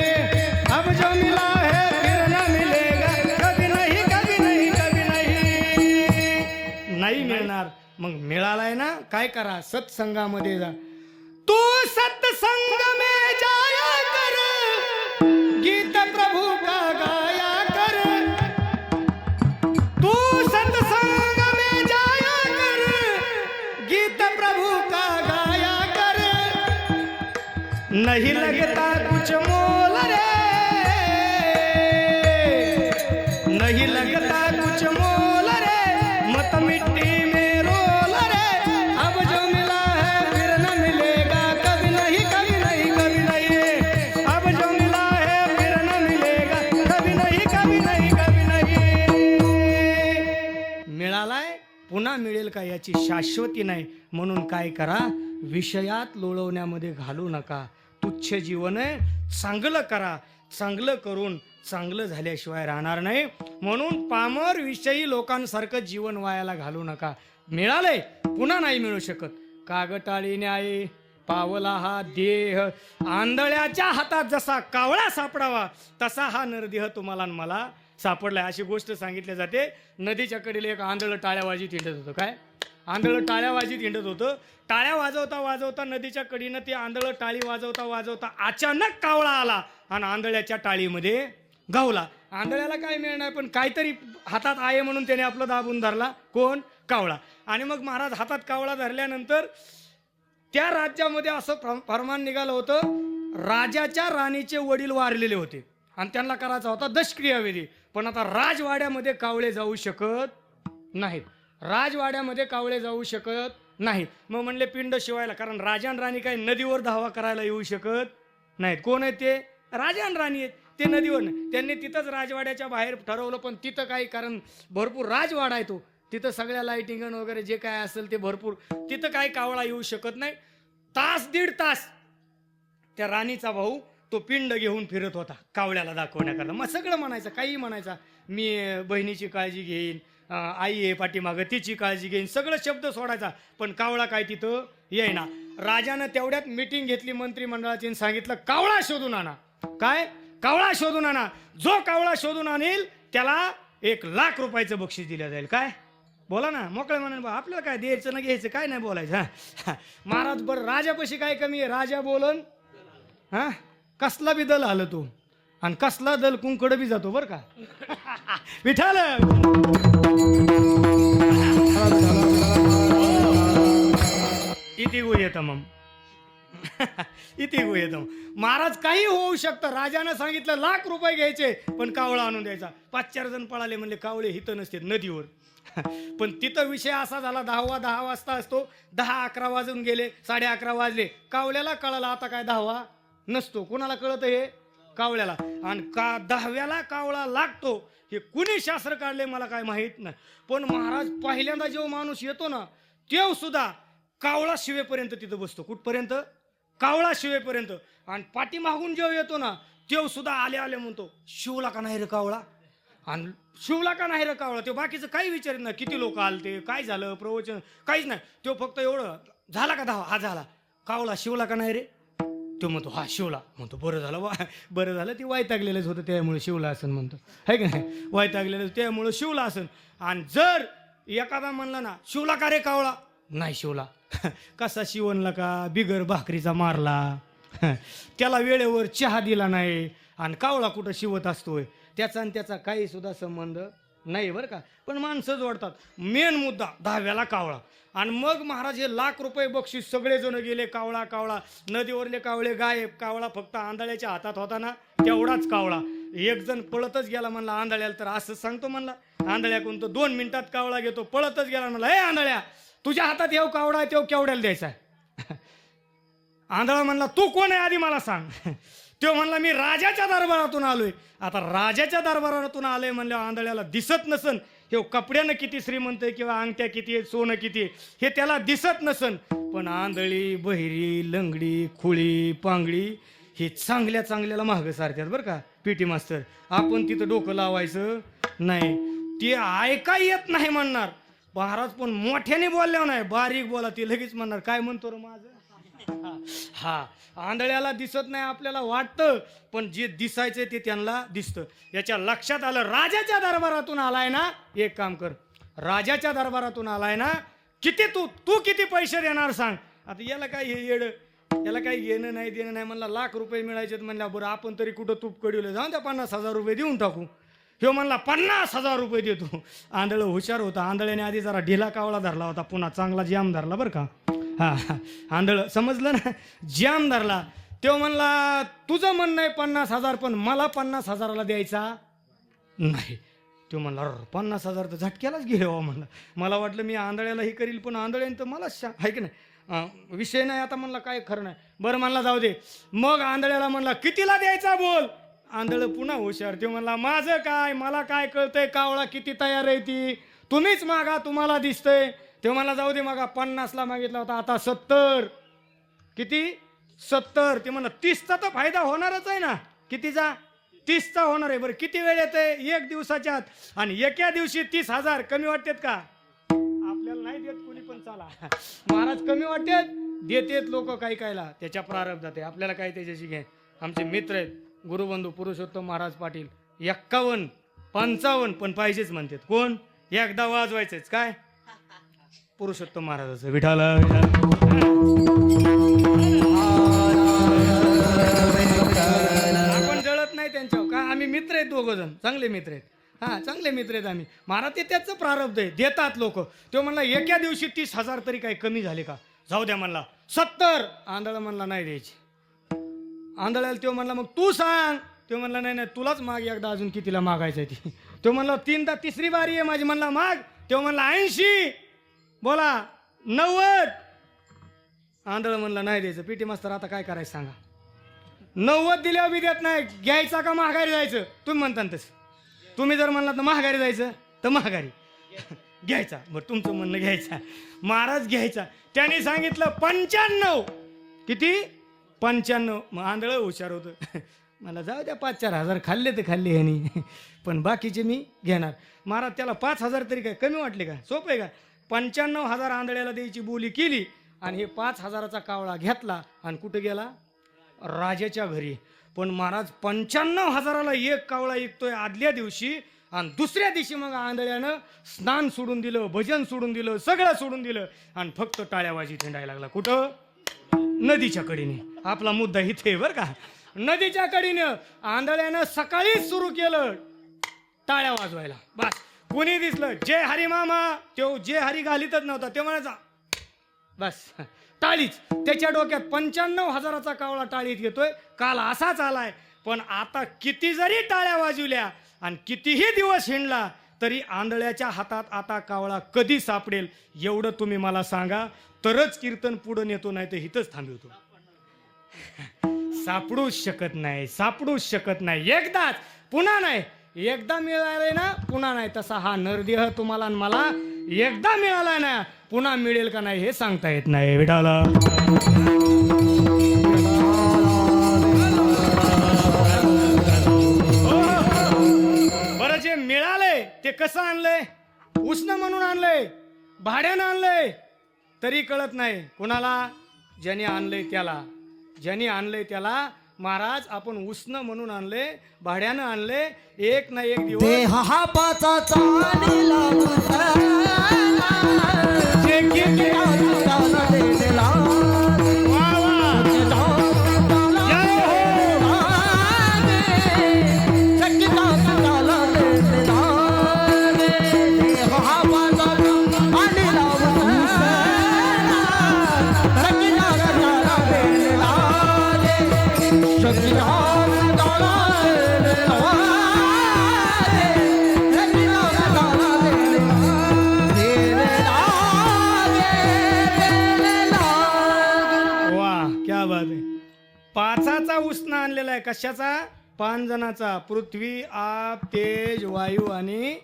Speaker 1: अब जो मिला है फिर न मिलेगा कभी नहीं, कभी नहीं, कभी नहीं. नाही मिळणार. मग मिळालाय ना, काय करा, सत्संगामध्ये जा. तू सत्संग में जाया कर, गीत प्रभु का गाया कर. तू सत्संग में जाया कर, गीत प्रभु का गाया कर. नहीं लगता कुछ मोल रे, नहीं लगता कुछ मोल रे, मत मिट्टी में रोल रे. अब जो मिला है फिर न मिलेगा कभी नहीं, कभी नहीं, कभी नहीं. अब जो मिला है फिर न मिलेगा कभी नहीं, कभी नहीं, कभी नहीं. मिळालाय पुन्हा मिळेल का याची शाश्वती नाही. म्हणून काय करा, विषयात लोळवण्यामध्ये घालू नका. तुच्छ जीवन आहे. चांगलं करा, चांगलं करून चांगलं झाल्याशिवाय राहणार नाही. म्हणून पामर विषयी लोकांसारखं जीवन वायाला घालू नका. मिळालंय पुन्हा नाही मिळू शकत. कागटाळीने आहे पावला हा देह, आंधळ्याच्या हातात जसा कावळा सापडावा तसा हा नरदेह तुम्हाला आणि मला सापडलाय. अशी गोष्ट सांगितली जाते. नदीच्या कडेला एक आंधळ टाळ्या वाजीत हिंडत होतं. काय आंधळ टाळ्या वाजीत हिंडत होतं. टाळ्या वाजवता वाजवता नदीच्या कडीनं ते आंधळ टाळी वाजवता वाजवता अचानक कावळा आला आणि आंधळ्याच्या टाळीमध्ये गावला. आंधळ्याला काय मिळणार, पण काहीतरी हातात आहे म्हणून त्याने आपलं दाबून धरला. कोण? कावळा. आणि मग महाराज हातात कावळा धरल्यानंतर त्या राज्यामध्ये असं फरमान निघालं होतं, राजाच्या राणीचे वडील वारलेले होते आणि त्यांना करायचा होता दशक्रियाविधी. पण आता राजवाड्यामध्ये कावळे जाऊ शकत नाहीत. राजवाड्यामध्ये कावळे जाऊ शकत नाहीत. मग म्हणले पिंड शिवायला, कारण राजा आणि राणी काही नदीवर धावा करायला येऊ शकत नाहीत. कोण आहेत ते? राजा आणि राणी आहेत. ते नदीवर नाही. त्यांनी तिथंच राजवाड्याच्या बाहेर ठरवलं. पण तिथं काही, कारण भरपूर राजवाडा आहे तो, तिथं सगळ्या लाईटिंग वगैरे जे काय असेल ते भरपूर, तिथं काही कावळा येऊ शकत नाही. तास दीड तास त्या राणीचा भाऊ तो पिंड घेऊन फिरत होता कावळ्याला दाखवण्याकरता. मग सगळं म्हणायचं, काही म्हणायचा, मी बहिणीची काळजी घेईन, आई आहे पाठीमागं तिची काळजी घेईन, सगळं शब्द सोडायचा. पण कावळा काय तिथं येईना. राजानं तेवढ्यात मिटिंग घेतली मंत्रिमंडळाची, सांगितलं कावळा शोधून आणा. काय? कावळा शोधून आणा. जो कावळा शोधून आणेल त्याला 1,00,000 रुपयाचं बक्षीस दिलं जाईल. काय? बोला ना, मोकळे म्हणून. आपल्याला काय द्यायचं ना घ्यायचं, काय नाही बोलायचं. महाराज बरं राजापाशी काय कमी आहे? राजा बोलन हा, कसला बी दल आलं तो, आणि कसला दल कुंकड बी जातो बरं का. विठाल इति गुह्यतमम्. इति गुह्यतम. महाराज काही होऊ शकतं. राजानं सांगितलं 1,00,000 रुपये घ्यायचे, पण कावळा आणून द्यायचा. 5-4 जण पळाले, म्हणले कावळे हिथं नसते नदीवर. पण तिथं विषय असा झाला, 10 वाजता असतो, 10-11 वाजून गेले, 11:30 वाजले. कावळ्याला कळालं आता काय 10 नसतो. कोणाला कळतं? हे कावळ्याला. आणि 10व्याला कावळा लागतो. हे कुणी शास्त्र काढले मला काय माहित नाही. पण महाराज पहिल्यांदा जेव्हा माणूस येतो ना, तेव्हा सुद्धा कावळा शिवेपर्यंत तिथं बसतो. कुठपर्यंत? कावळा शिवेपर्यंत. आणि पाठीमागून जेव्हा येतो ना, तेव्हा सुद्धा आले आले म्हणतो, शिवला का नाही रे कावळा? आणि शिवला का नाही रे कावळा? ते बाकीचं काही विचारत नाही. किती लोक आलते, काय झालं, प्रवचन, काहीच नाही. तो फक्त एवढं, झाला का 10? हा झाला. कावळा शिवला का नाही रे? तो म्हणतो हा शिवला. म्हणतो बरं झालं, बरं झालं. ती वैतागलेलंच होतं त्यामुळे शिवला असन म्हणतो, है की नाही? वैतागलेलं त्यामुळे शिवला असन. आणि जर एखादा म्हणला ना, शिवला का रे कावळा? नाही शिवला. कसा शिवणला का? बिगर भाकरीचा मारला, त्याला वेळेवर चहा दिला नाही. आणि कावळा कुठं शिवत असतोय? त्याचा आणि त्याचा काही सुद्धा संबंध नाही बरं का. पण माणसं जोडतात. मेन मुद्दा 10व्याला कावळा. आणि मग महाराज हे 1,00,000 रुपये बक्षीस, सगळेजण गेले. कावळा कावळा, नदीवरले कावळे गायब. कावळा फक्त आंधळ्याच्या हातात होता ना, तेवढाच कावळा. एक जण पळतच गेला, म्हणला आंधळ्याला तर असं सांगतो, म्हणला आंधळ्याकडून तो 2 मिनिटात कावळा घेतो. पळतच गेला, म्हणला हे आंधळ्या, तुझ्या हातात येऊ कावळा आहे, तेव्हा केवढ्याला द्यायचा आहे? आंधळा म्हणला तू कोण आहे आधी मला सांग. तो म्हणला मी राजाच्या दरबारातून आलोय. आता राजाच्या दरबारातून आलोय म्हणल्यावर आंधळ्याला दिसत नसन हे कपड्यानं किती श्रीमंत आहे किंवा अंगठ्या किती आहे, सोनं किती आहे, हे त्याला दिसत नसन. पण आंधळी, बहिरी, लंगडी, खुळी, पांगडी हे चांगल्या चांगल्याला महाग सारख्यात बरं का. पीटी मास्तर, आपण तिथं डोकं लावायचं नाही. ते ऐका येत नाही म्हणणार महाराज, पण मोठ्याने बोलल्यावर नाही, बारीक बोला, ते लगेच म्हणणार काय म्हणतो रे माझं. हा, आंधळ्याला दिसत नाही आपल्याला वाटतं, पण जे दिसायचं ते त्यांना दिसतं. याच्या लक्षात आलं, राजाच्या दरबारातून आलाय ना, एक काम कर, राजाच्या दरबारातून आलाय ना, किती तू किती पैसे देणार सांग. आता याला काय हे येड, याला काही घेणं नाही देणं नाही. म्हणला 1,00,000 रुपये मिळायचे. म्हणला बरं आपण तरी कुठं तूप कडवलं, जाऊन त्या 50,000 रुपये देऊन टाकू. ह्यो म्हणला 50,000 रुपये देतो. आंधळ हुशार होता. आंधळ्याने आधी जरा ढिला कावळा धरला होता, पुन्हा चांगला जाम धरला बरं का. हा, आंधळ समजलं ना, जाम धरला. तो म्हणला तुझं म्हणणं आहे 50,000, पण मला 50,000ला द्यायचा नाही. तो म्हणला 50,000 तर झटक्यालाच घे हो. म्हणलं मला वाटलं मी आंधळ्याला हे करील, पण आंधळ्याने तर मला आहे की नाही, विषय नाही आता. म्हणला काय खरं नाही. बरं म्हणला जाऊ दे. मग आंधळ्याला म्हणला कितीला द्यायचा बोल. आंधळ पुन्हा हुशार. ते म्हणला माझं काय, मला काय कळतंय, कावळा किती तयार आहे ती, तुम्हीच मागा, तुम्हाला दिसतंय. ते मला जाऊ दे, मागा 50ला मागितला होता, आता 70. किती? 70. ते म्हणलं 30चा तर फायदा होणारच आहे ना. कितीचा? 30चा होणार आहे. बरं किती वेळ येते? 1 दिवसाच्या आत. आणि एका दिवशी 30,000 कमी वाटतात का? आपल्याला नाही देत कोणी, पण चला महाराज कमी वाटतात, देतेत लोक काही कायला. त्याच्या प्रारब्धात आहे, आपल्याला काय त्याच्याशी घे. आमचे मित्र आहेत गुरुबंधू पुरुषोत्तम महाराज पाटील, 51 55 पण पाहिजेच म्हणतात. कोण? एकदा वाजवायचंच काय? पुरुषोत्तम महाराजाचं. विठाला आपण जळत नाही त्यांच्यावर का? आम्ही मित्र आहेत, 2 जण चांगले मित्र आहेत. हा चांगले मित्र आहेत आम्ही. महाराज ते त्याचं प्रारब्ध आहे, देतात लोक. तो म्हणला एका दिवशी 30,000 तरी काही कमी झाले का? जाऊ द्या म्हणला 70. आंधळा म्हणला नाही द्यायची. आंधळ्याला तो म्हणला मग तू सांग. तो म्हणला नाही नाही तुलाच माग एकदा, अजून कितीला मागायचं ती. तो म्हणला 3दा 3री बारी आहे माझी. म्हणला माग. तो म्हणला 80. बोला 90. आंधळ म्हणला नाही द्यायचं. पीटी मास्तर आता काय करायचं सांगा. 90 दिल्यावर बी देत नाही. घ्यायचा का महागारी जायचं? तुम्ही म्हणता तसं. तुम्ही जर म्हणला तर महागारी जायचं तर महागारी घ्यायचा. बरं तुमचं म्हणणं घ्यायचा. महाराज घ्यायचा. त्याने सांगितलं 95. किती? 95. मग आंधळ हुशार होतं. मला जाऊ द्या 5-4 हजार खाल्ले तर खाल्ले ह्यानी, पण बाकीचे मी घेणार. महाराज त्याला 5,000 तरी काय कमी वाटले का? सोपं आहे का? 95,000 आंधळ्याला द्यायची बोली केली आणि हे 5,000चा कावळा घेतला आणि कुठे गेला? राजाच्या घरी. पण महाराज 95,000ला एक कावळा ऐकतोय आदल्या दिवशी, आणि दुसऱ्या दिवशी मग आंधळ्यानं स्नान सोडून दिलं, भजन सोडून दिलं, सगळं सोडून दिलं आणि फक्त टाळ्याबाजी थंडायला लागला. कुठं? नदीच्या कडेने. आपला मुद्दा इथे आहे बरं का. नदीच्या कडेनं आंधळ्यानं सकाळीच सुरू केलं टाळ्या वाजवायला. बस कोणी दिसलं जय हरी मामा, तो जय हरी घालीतच नव्हता. ते म्हणायचा बस टाळीच. त्याच्या डोक्यात 95,000चा कावळा टाळीत घेतोय. काल असाच आलाय. पण आता किती जरी टाळ्या वाजवल्या आणि कितीही दिवस हिंडला तरी आंधळ्याच्या हातात आता कावळा कधी सापडेल एवढं तुम्ही मला सांगा, तरच कीर्तन पुढं नेतो, नाही तर इथंच थांबवतो. सापडूच शकत नाही, सापडूच शकत नाही. एकदाच, पुन्हा नाही. एकदा मिळाले ना पुन्हा नाही. तसा हा नरदेह तुम्हाला आणि मला एकदा मिळाला ना पुन्हा मिळेल का नाही हे सांगता येत नाही. विठाला बरं, जे मिळाले ते कसं आणलंय? उष्ण म्हणून आणलंय, भाड्यानं आणलंय, तरी कळत नाही कुणाला? ज्याने आणलंय त्याला. ज्याने आणलंय त्याला. महाराज आपण उष्ण म्हणून आणले, भाड्यानं आणले. एक ना एक दिवस
Speaker 2: देह हा पाचाचा आणि लावूचा,
Speaker 1: जे किती
Speaker 2: त्याला देला.
Speaker 1: वा वा. जय हो. पाचाचा उष्ण आणलेला आहे. कशाचा? 5 जणांचा. पृथ्वी, आप, तेज, वायू आणि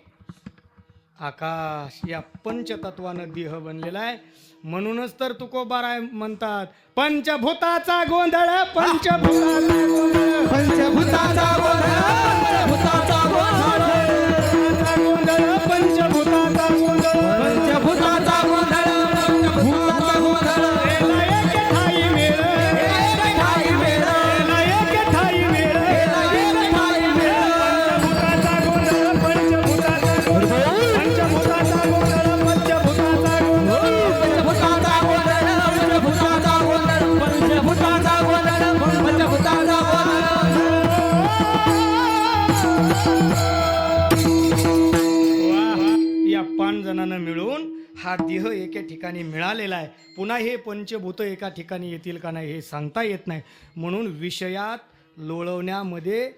Speaker 1: आकाश या पंचतत्वानं देह बनलेला आहे. म्हणूनच तर तुकोबाराय म्हणतात पंचभूताचा गोंधळ, पंचभूताचा गोंधळ,
Speaker 2: पंचभूताचा गोंधळ, पंचभूताचा गोंधळ,
Speaker 1: पंचभूताचा गोंधळ,
Speaker 2: पंचभूताचा गोंधळ, पंचभूताचा गोंधळ.
Speaker 1: मिळून हा देह एका ठिकाणी मिळालेला आहे. पुन्हा हे पंचभूत एका ठिकाणी येतील का नाही हे सांगता येत नाही. म्हणून विषयात लोळवण्यामध्ये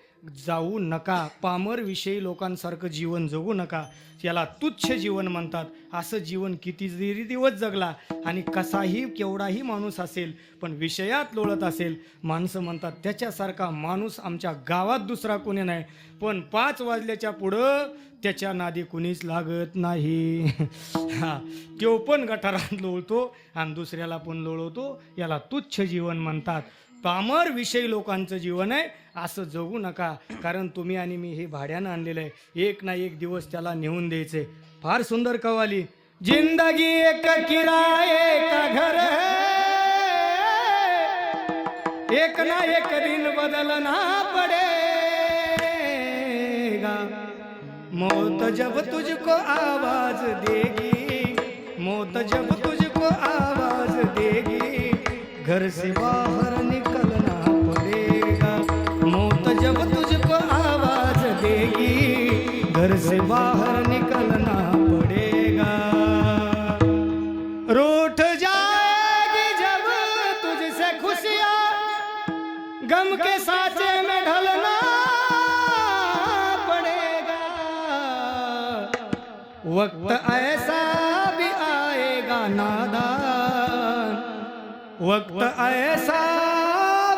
Speaker 1: जाऊ नका. पामर विषयी लोकांसारखं जीवन जगू नका. याला तुच्छ जीवन म्हणतात. असं जीवन किती जरी दिवस जगला आणि कसाही केवढाही माणूस असेल पण विषयात लोळत असेल, माणसं म्हणतात त्याच्यासारखा माणूस आमच्या गावात दुसरा कोणी नाही. पण 5 वाजल्याच्या पुढं त्याच्या नादी कुणीच लागत नाही. हा, तो पण गटारात लोळतो आणि दुसऱ्याला पण लोळवतो. याला तुच्छ जीवन म्हणतात. पामर विषयी लोकांचं जीवन आहे, असं जगू नका. कारण तुम्ही आणि मी हे भाड्यानं आणलेलं आहे, एक ना एक दिवस त्याला नेऊन द्यायचे. फार सुंदर कवाली. जिंदगी एक किराए का घर है, एक ना एक दिन बदलना पड़ेगा. मौत जब तुझको आवाज देगी, मौत जब तुझको आवाज देगी, घर से बाहर निकलना पड़ेगा. मौत जब तुझको आवाज देगी, घर से बाहर निकलना पड़ेगा. रूठ जाएगी जब तुझसे खुशियाँ, गम के साँचे में ढलना पड़ेगा. वक्त ऐसा भी आएगा नादान, वक्त ऐसा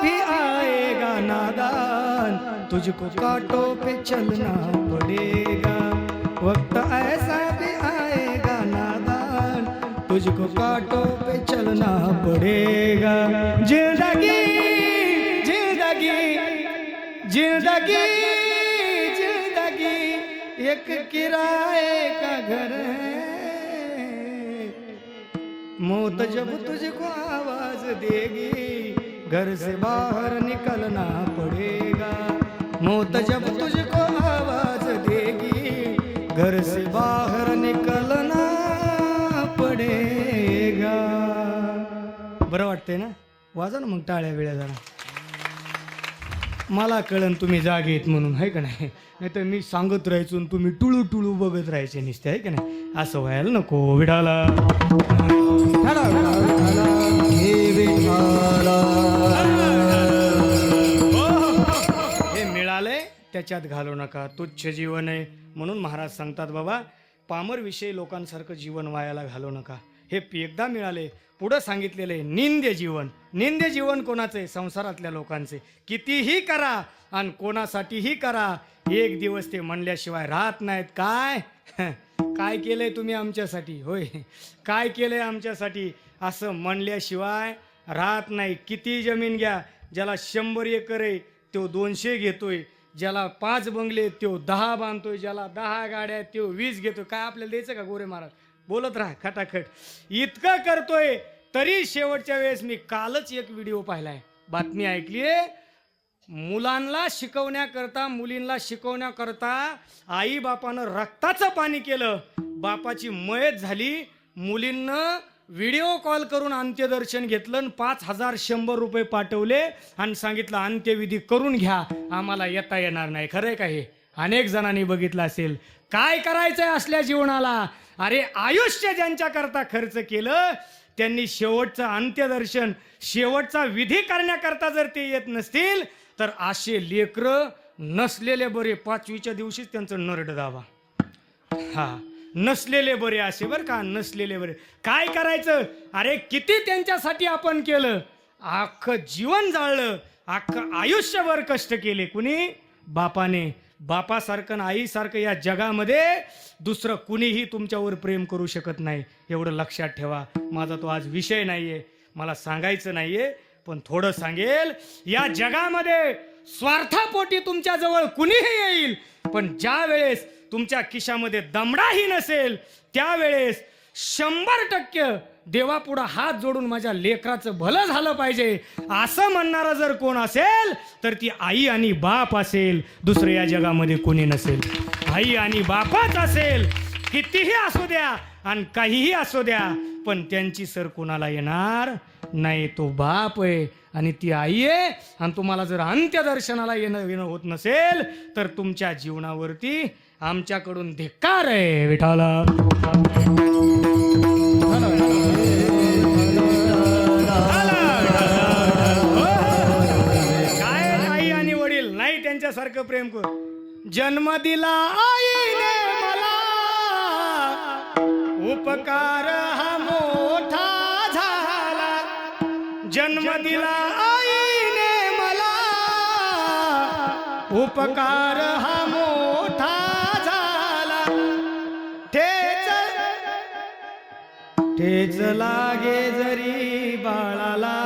Speaker 1: भी आएगा नादान, तुझको कांटों पे चलना पड़ेगा. वक्त ऐसा भी आएगा नादान, तुझको कांटों पे चलना पड़ेगा. जिंदगी जिंदगी जिंदगी जिंदगी एक किराए का घर है. मौत जब तुझको आवाज देगी, घर से बाहर निकलना पड़ेगा. मौत जब तुझको आवाज देगी, घर से बाहर निकलना पडेगा. बरं वाटतंय ना? वाजा ना मग टाळ्या वेळ्या जरा. मला कळन तुम्ही जागेत म्हणून, आहे का नाही? नाही तर मी सांगत राहायचो आणि तुम्ही टुळू टुळू बघत राहायचे नुसते, आहे का नाही? असं व्हायला नको. विडाला हे मिळालंय त्याच्यात घालू नका, तुच्छ जीवन आहे. म्हणून महाराज सांगतात, बाबा पामर विषयी लोकांसारखं जीवन वायाला घालू नका. हे एकदा मिळाले. पुढं सांगितलेलं आहे निंद्य जीवन. निंद्य जीवन कोणाचं आहे? संसारातल्या लोकांचे. कितीही करा आणि कोणासाठीही करा, एक दिवस ते म्हणल्याशिवाय राहत नाहीत. काय काय केलंय तुम्ही आमच्यासाठी? होय, काय केलंय आमच्यासाठी? असं म्हणल्याशिवाय राहत नाही. किती जमीन घ्या, ज्याला 100 एकर आहे तो 200 घेतोय, ज्याला 5 बंगले तो 10 बांधतोय, ज्याला 10 गाड्या तो 20 घेतोय. काय आपल्याला द्यायचं का? गोरे महाराज बोलत राहा खटाखट. इतकं करतोय तरी शेवटच्या वेळेस मी कालच एक व्हिडिओ पाहिलाय, बातमी ऐकलीये. मुलांना शिकवण्याकरता, मुलींना शिकवण्याकरता आई बापानं रक्ताचं पाणी केलं. बापाची मयत झाली, मुलींना व्हिडिओ कॉल करून अंत्यदर्शन घेतलं आणि 5,100 रुपये पाठवले आणि सांगितलं अंत्यविधी करून घ्या, आम्हाला येता येणार नाही. खरंय का? हे अनेक जणांनी बघितलं असेल. काय करायचंय असल्या जीवनाला? अरे आयुष्य ज्यांच्या करता खर्च केलं त्यांनी शेवटचं अंत्यदर्शन, शेवटचा विधी करण्याकरता जर ते येत नसतील तर असे लेकरं नसलेले बरे. 5वीच्या दिवशीच त्यांचं नरड दाबा. हा, नसलेले बरे असे बरं का, नसलेले बरे. काय करायचं? अरे किती त्यांच्यासाठी आपण केलं, अख्खं जीवन जाळलं, अख्खं आयुष्यभर कष्ट केले. कुणी? बापाने. बापासारखं आईसारखं या जगामध्ये दुसरं कुणीही तुमच्यावर प्रेम करू शकत नाही. एवढं लक्षात ठेवा. माझा तो आज विषय नाहीये, मला सांगायचं नाहीये, पण थोडं सांगेल. या जगामध्ये स्वार्थापोटी तुमच्या जवळ कुणीही येईल, पण ज्या वेळेस तुमच्या खिशामध्ये दमडाही नसेल त्यावेळेस 100% देवापुढं हात जोडून माझ्या लेकराचं भलं झालं पाहिजे असं म्हणणारा जर कोण असेल तर ती आई आणि बाप असेल. दुसरं या जगामध्ये कोणी नसेल. आई आणि बापच असेल. कितीही असू द्या आणि काहीही असू द्या, पण त्यांची सर कोणाला येणार नाही. तो बाप आहे आणि ती आई आहे. आणि तुम्हाला जर अंत्यदर्शनाला येणं होत नसेल तर तुमच्या जीवनावरती आमच्याकडून धिक्कार आहे. विठाला काय आई आणि वडील नाही त्यांच्यासारखं प्रेम करू. जन्म दिला आईने मला, उपकार हा मोठा झाला. जन्म दिला आईने मला, उपकार हा मोठा झाला. ठेच लागे जरी बाळाला,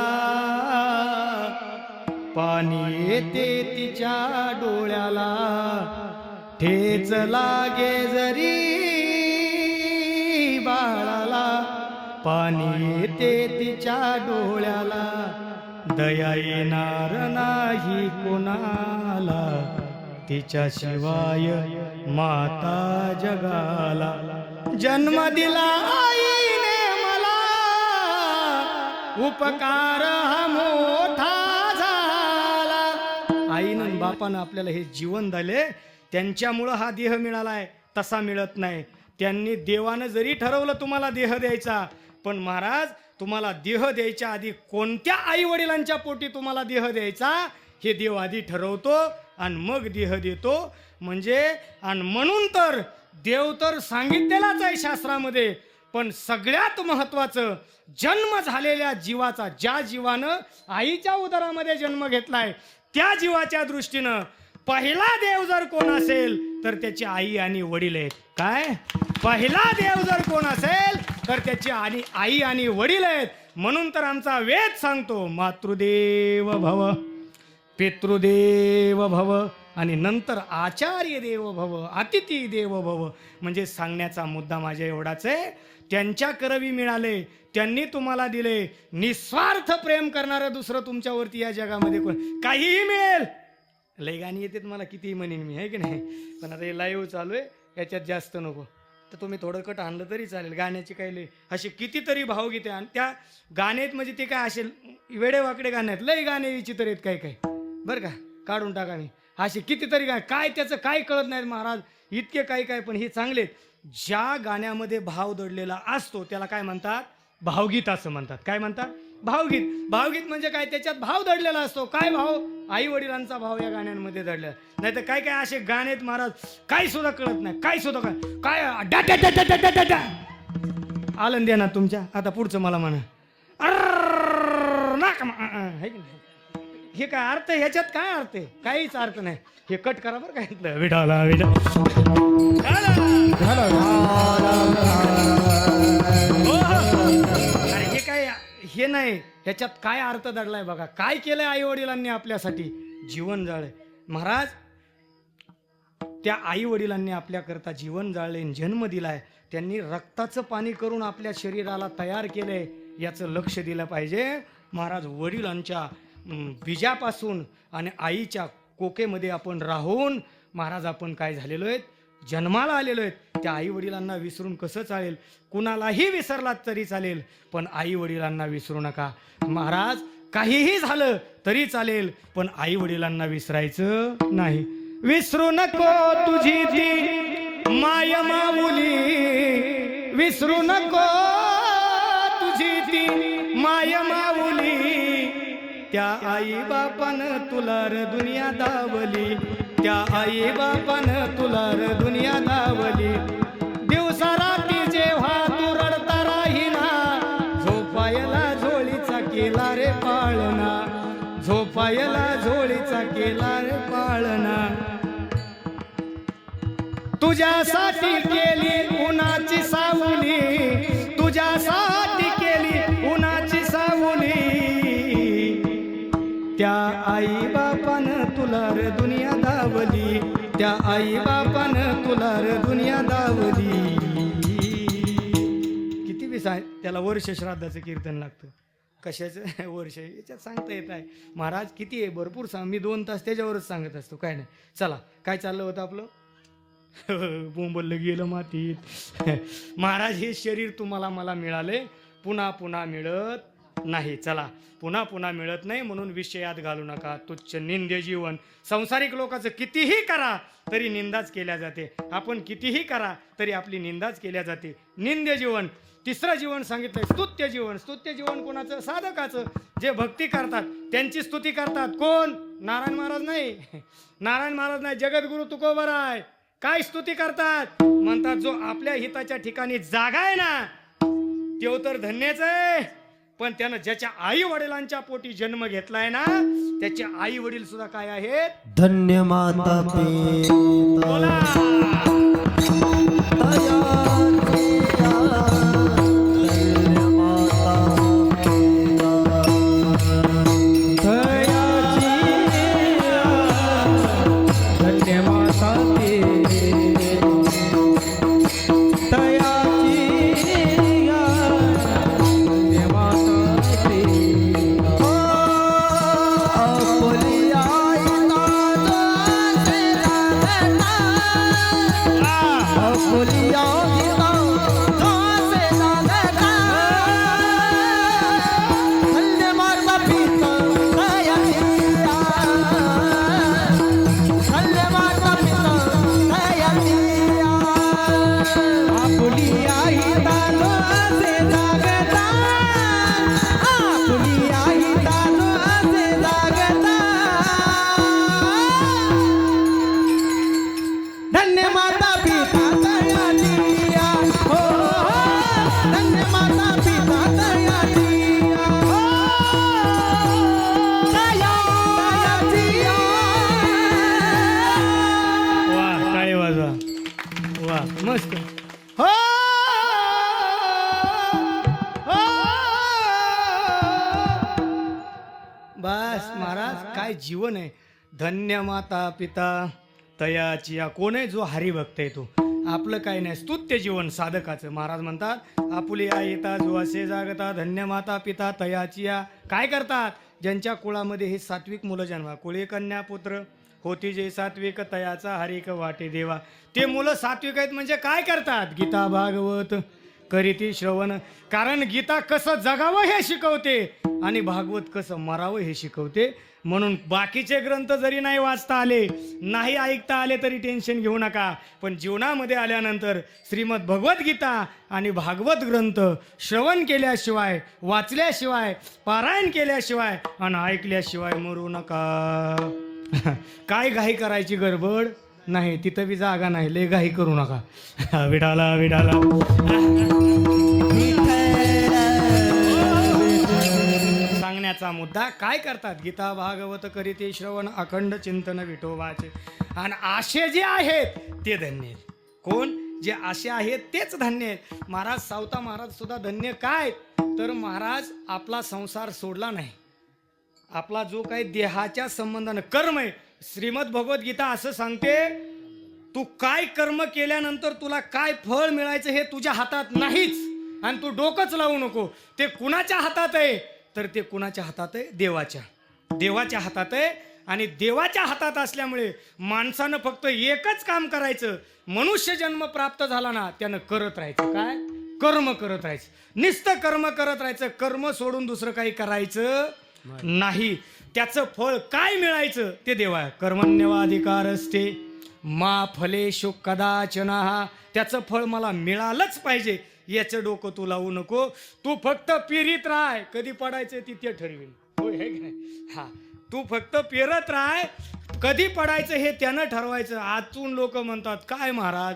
Speaker 1: पाणी येते तिच्या डोळ्याला, ठेच लागे जरी बाळाला, पाणी येते तिच्या डोळ्याला, दया येणार नाही कोणाला, तिच्याशिवाय माता जगाला. जन्म दिला आईने मला, उपकार हा मोठा झाला. आईनं आणि बापानं आपल्याला हे जीवन दिले, त्यांच्यामुळं हा देह मिळालाय, तसा मिळत नाही. त्यांनी देवानं जरी ठरवलं तुम्हाला देह द्यायचा, पण महाराज तुम्हाला देह द्यायच्या आधी कोणत्या आई वडिलांच्या पोटी तुम्हाला देह द्यायचा हे देव आधी ठरवतो आणि मग देह देतो. म्हणजे आणि म्हणून तर देव तर सांगितलेलाच आहे शास्त्रामध्ये, पण सगळ्यात महत्वाचं जन्म झालेल्या जीवाचा, ज्या जीवानं आईच्या उदरामध्ये जन्म घेतलाय त्या जीवाच्या दृष्टीनं पहिला देव जर कोण असेल तर त्याची आई आणि वडील आहेत. काय पहिला देव जर कोण असेल तर त्याची आई आणि वडील आहेत. म्हणून तर आमचा वेद सांगतो मातृदेव भव, पितृदेव भव आणि नंतर आचार्य देव भव, अतिथी देव भव. म्हणजे सांगण्याचा मुद्दा माझ्या एवढाच आहे, त्यांच्या करवी मिळाले, त्यांनी तुम्हाला दिले. निस्वार्थ प्रेम करणारं दुसरं तुमच्यावरती या जगामध्ये कोण, काहीही मिळेल. लय गाणी येते मला कितीही म्हणेन मी, आहे की नाही, पण आता हे लाईव्ह चालू आहे, याच्यात जास्त नको. तर तुम्ही थोडं कट आणलं तरी चालेल. गाण्याची काही लय असे कितीतरी भावगीते आणि त्या गाण्यात म्हणजे ते काय असेल वेडेवाकडे गाणे आहेत, लय गाणे विचित्र आहेत काय काय, बरं का, काढून टाका. मी असे कितीतरी काय त्याचं काय कळत नाहीत महाराज, इतके काय काय, पण हे चांगले. ज्या गाण्यामध्ये भाव दडलेला असतो त्याला काय म्हणतात, भावगीत असं म्हणतात. काय म्हणतात, भावगीत. भावगीत म्हणजे काय, त्याच्यात भाव दडलेला असतो. काय भाव, आई वडिलांचा भाव या गाण्यांमध्ये दडलेला. नाही तर काय काय असे गाणे आहेत महाराज, काही सुद्धा कळत नाही, काही सुद्धा काय आलं द्या ना तुमच्या. आता पुढचं मला म्हणा, हे काय अर्थ, ह्याच्यात काय अर्थ आहे, काहीच अर्थ नाही. हे कट करा बरं काय, विडाला अरे हे काय, हे नाही, ह्याच्यात काय अर्थ दडलाय बघा. काय केलंय आई वडिलांनी आपल्यासाठी, जीवन जाळलंय महाराज. त्या आई वडिलांनी आपल्याकरता जीवन जाळले, जन्म दिलाय, त्यांनी रक्ताचं पाणी करून आपल्या शरीराला तयार केलंय, याचं लक्ष दिलं पाहिजे महाराज. वडिलांच्या बीजापासून आणि आईच्या कोकेमध्ये आपण राहून महाराज आपण काय झालेलो आहेत, जन्माला आलेलो आहेत. त्या आई वडिलांना विसरून कसं चालेल, कुणालाही विसरलात तरी चालेल, पण आई वडिलांना विसरू नका महाराज. काहीही झालं तरी चालेल, पण आई वडिलांना विसरायचं नाही. विसरू नको तुझी ती माय माऊली, विसरू नको तुझी ती माय माऊली, त्या आई बापानं तुला र दुनिया दावली, त्या आई बापानं तुला र दुनिया दावली. दिवसा रात्री जेव्हा तू रडता राहिना, झोपायला झोळीचा केला रे पाळणा, झोपायला झोळीचा केला रे पाळणा. तुझ्यासाठी केली उन्हाची सावली, तुझ्यासाठी केली उन्हाची सावली, त्या आई बापानं तुला रे दुनिया दावली, त्या आई बापानं तुला रे दुनिया दावली. किती बी त्याला वर्ष श्राद्धाचं कीर्तन लागतं. कशाचं वर्ष याच्यात सांगता येत आहे महाराज, किती आहे भरपूर सांग. मी 2 तास त्याच्यावरच सांगत असतो, काय नाही. चला काय चाललं होतं आपलं, बोंबललं गेलं मातीत. महाराज हे शरीर तुम्हाला मला मिळाले, पुन्हा पुन्हा मिळत नाही. चला पुन्हा पुन्हा मिळत नाही म्हणून विषयात घालू नका. तुच्छ निंद्य जीवन. संसारिक लोकांचं कितीही करा तरी निंदाच केल्या जाते, आपण कितीही करा तरी आपली निंदाच केल्या जाते. निंद्य जीवन. तिसरं जीवन सांगितलंय स्तुत्य जीवन. स्तुत्य जीवन कोणाचं, साधकाचं, जे भक्ती करतात त्यांची स्तुती करतात. कोण, नारायण महाराज नाही, नारायण महाराज नाही, जगद्गुरु तुकोबराय. काय स्तुती करतात, म्हणतात जो आपल्या हिताच्या ठिकाणी जागा आहे ना तो तर धन्यच आहे, पण त्यानं ज्याच्या आई वडिलांच्या पोटी जन्म घेतलाय ना त्याचे आई वडील सुद्धा काय आहेत,
Speaker 2: धन्य माता पिता.
Speaker 1: बोला
Speaker 2: दयाची
Speaker 1: महाराज काय जीवन आहे. धन्य माता पिता तयाची या. कोण आहे? जो हरिभक्त आहे तो. आपलं काही नाही, स्तुत्य जीवन साधकाचं. महाराज म्हणतात आपुली या येता जो असे जागता धन्य माता पिता तयाची या. काय करतात? ज्यांच्या कुळामध्ये हे सात्विक मुलं जन्मा. कुळे कन्या पुत्र होती जे सात्विक तयाचा हरिक वाटे देवा. ते मुलं सात्विक आहेत म्हणजे काय करतात? गीता भागवत करीती श्रवण. कारण गीता कसं जगावं हे शिकवते आणि भागवत कसं मरावं हे शिकवते. म्हणून बाकीचे ग्रंथ जरी नाही वाचता आले, नाही ऐकता आले तरी टेन्शन घेऊ नका. पण जीवनामध्ये आल्यानंतर श्रीमद भगवद्गीता आणि भागवत ग्रंथ श्रवण केल्याशिवाय, वाचल्याशिवाय, पारायण केल्याशिवाय आणि ऐकल्याशिवाय मरू नका. काय घाई करायची गडबड नाही, तिथं बी जागा नाही, लय घाई करू नका. विडाला विडाला सांगण्याचा मुद्दा काय करतात? गीता भागवत करीते श्रवण अखंड चिंतन विठोबाचे. आणि आशे जे आहेत ते धन्य आहेत. कोण? जे आशे आहेत तेच धन्य आहेत. महाराज सावता महाराज सुद्धा धन्य. काय तर महाराज आपला संसार सोडला नाही. आपला जो काही देहाच्या संबंधानं कर्म आहे, श्रीमद भगवद्गीता असं सांगते, तू काय कर्म केल्यानंतर तुला काय फळ मिळायचं हे तुझ्या हातात नाहीच. आणि तू डोकंच लावू नको. ते कुणाच्या हातात आहे? तर ते कुणाच्या हातात आहे? देवाच्या. देवाच्या हातात आहे. आणि देवाच्या हातात असल्यामुळे माणसानं फक्त एकच काम करायचं. मनुष्य जन्म प्राप्त झाला ना, त्यानं करत राहायचं. काय? कर्म करत राहायचं. नुसतं कर्म करत राहायचं. कर्म सोडून दुसरं काही करायचं नाही. त्याचं फळ काय मिळायचं ते देवा. कर्मण्यवाधिकार असते मा फलेषु कदाचन. त्याचं फळ मला मिळालंच पाहिजे याचं डोकं तू लावू नको. तू फक्त पेरीत राह. कधी पडायचं ते ठरवेल. होय है की नाही? हा, तू फक्त पेरत राह. कधी पडायचं हे त्यानं ठरवायचं. आजून लोक म्हणतात काय महाराज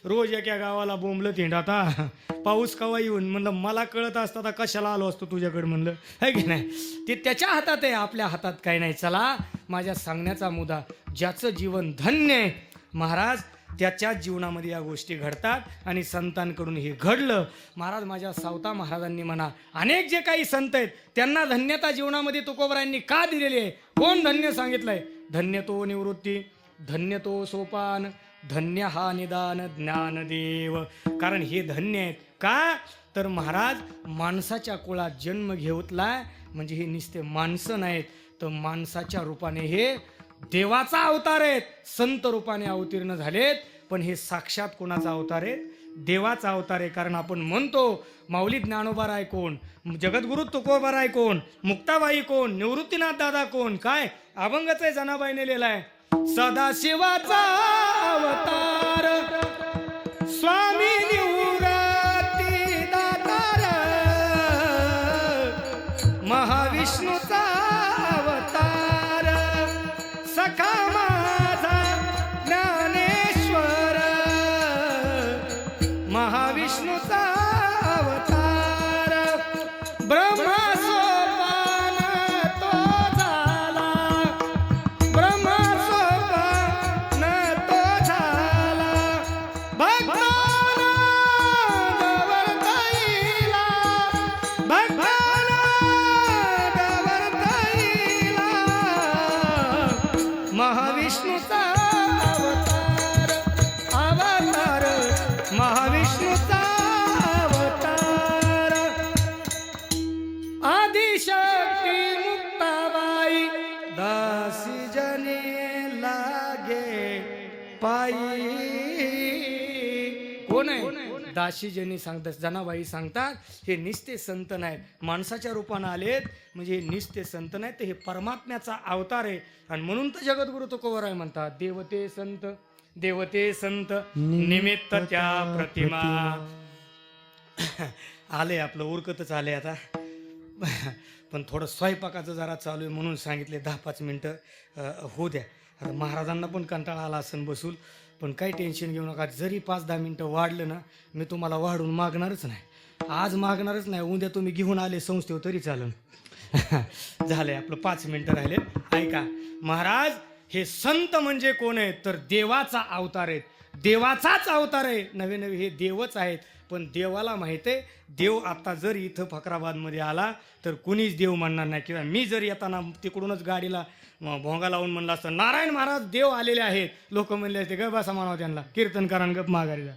Speaker 1: रोज एका गावाला बोंबलं हिंडाता, पाऊस कवा येऊन. म्हणलं मला कळत असतं तर कशाला आलो असतो तुझ्याकडे. म्हणलं है की नाही? ते त्याच्या हातात आहे, आपल्या हातात काही नाही. चला, माझ्या सांगण्याचा मुद्दा, ज्याचं जीवन धन्य आहे महाराज त्याच्या जीवनामध्ये या गोष्टी घडतात. आणि संतांकडून हे घडलं. महाराज माझ्या सावता महाराजांनी म्हणा, अनेक जे काही संत आहेत त्यांना धन्यता जीवनामध्ये तुकोबरायांनी का दिलेली आहे? कोण धन्य सांगितलंय? धन्य तो निवृत्ती, धन्य तो सोपान, धन्य हा निदान ज्ञानदेव. कारण हे धन्य आहेत. का तर महाराज माणसाच्या कुळात जन्म घेतलाय म्हणजे हे नुसते माणसं नाहीत, तर माणसाच्या रूपाने हे देवाचा अवतार आहेत. संत रूपाने अवतीर्ण झालेत. पण हे साक्षात कोणाचा अवतार आहे? देवाचा अवतार आहे. कारण आपण म्हणतो माऊली ज्ञानोबाराय कोण, जगद्गुरु तुकोबाराय कोण, मुक्ताबाई कोण, निवृत्तीनाथ दादा कोण, काय अभंगच आहे जनाबाईने लिहिलाय. सदाशिवाचा अवतार स्वामी निवृत्ती दातार, महाविष्णूचा अवतार सखा माझा ज्ञानेश्वर, महाविष्णूचा अवतार ब्रह्मा सोपान तो झाला, ब्रह्मा सोपान तो झाला, भक्ताना गवरताईला, भक्ताना गवरताईला, महाविष्णूचा अवतार, अवतार महाविष्णूचा अवतार. आदिशक्ती मुक्ताबाई दासी जनी लागे पायी. कोण आहे? दासी जनी सांगतात, जनाबाई सांगतात हे निस्ते संत नाहीत, माणसाच्या रूपानं आलेत म्हणजे हे निस्ते संत नाहीत, तर हे परमात्म्याचा अवतार आहे. आणि म्हणून तर जगद्गुरु तुकोबाराय म्हणतात, देवते संत, देवते संत निमित्त त्या प्रतिमा. आले आपलं उरकतच आले आता. पण थोडं स्वयंपाकाचं जरा चालू आहे म्हणून सांगितले 10-5 मिनटं होऊ द्या. आता महाराजांना पण कंटाळा आला असेल बसून. पण काही टेन्शन घेऊ नका. जरी 5-10 मिनटं वाढलं ना, मी तुम्हाला वाढून मागणारच नाही. आज मागणारच नाही. उद्या तुम्ही घेऊन आले संस्थेवर तरी चालेल. झालंय आपलं 5 मिनटं राहिले. ऐका महाराज, हे संत म्हणजे कोण आहेत? तर देवाचा अवतार आहेत. देवाचाच अवतार आहे. नवे नवे हे देवच आहेत. पण देवाला माहित आहे देव आता जर इथं फकराबादमध्ये आला तर कुणीच देव म्हणणार नाही. किंवा मी जर येताना तिकडूनच गाडीला भोंगा लावून म्हणलं असतं नारायण महाराज देव आलेले आहेत, लोक म्हणले असते ग बसा म्हणावं त्यांना कीर्तनकारांना गप माघारी जा.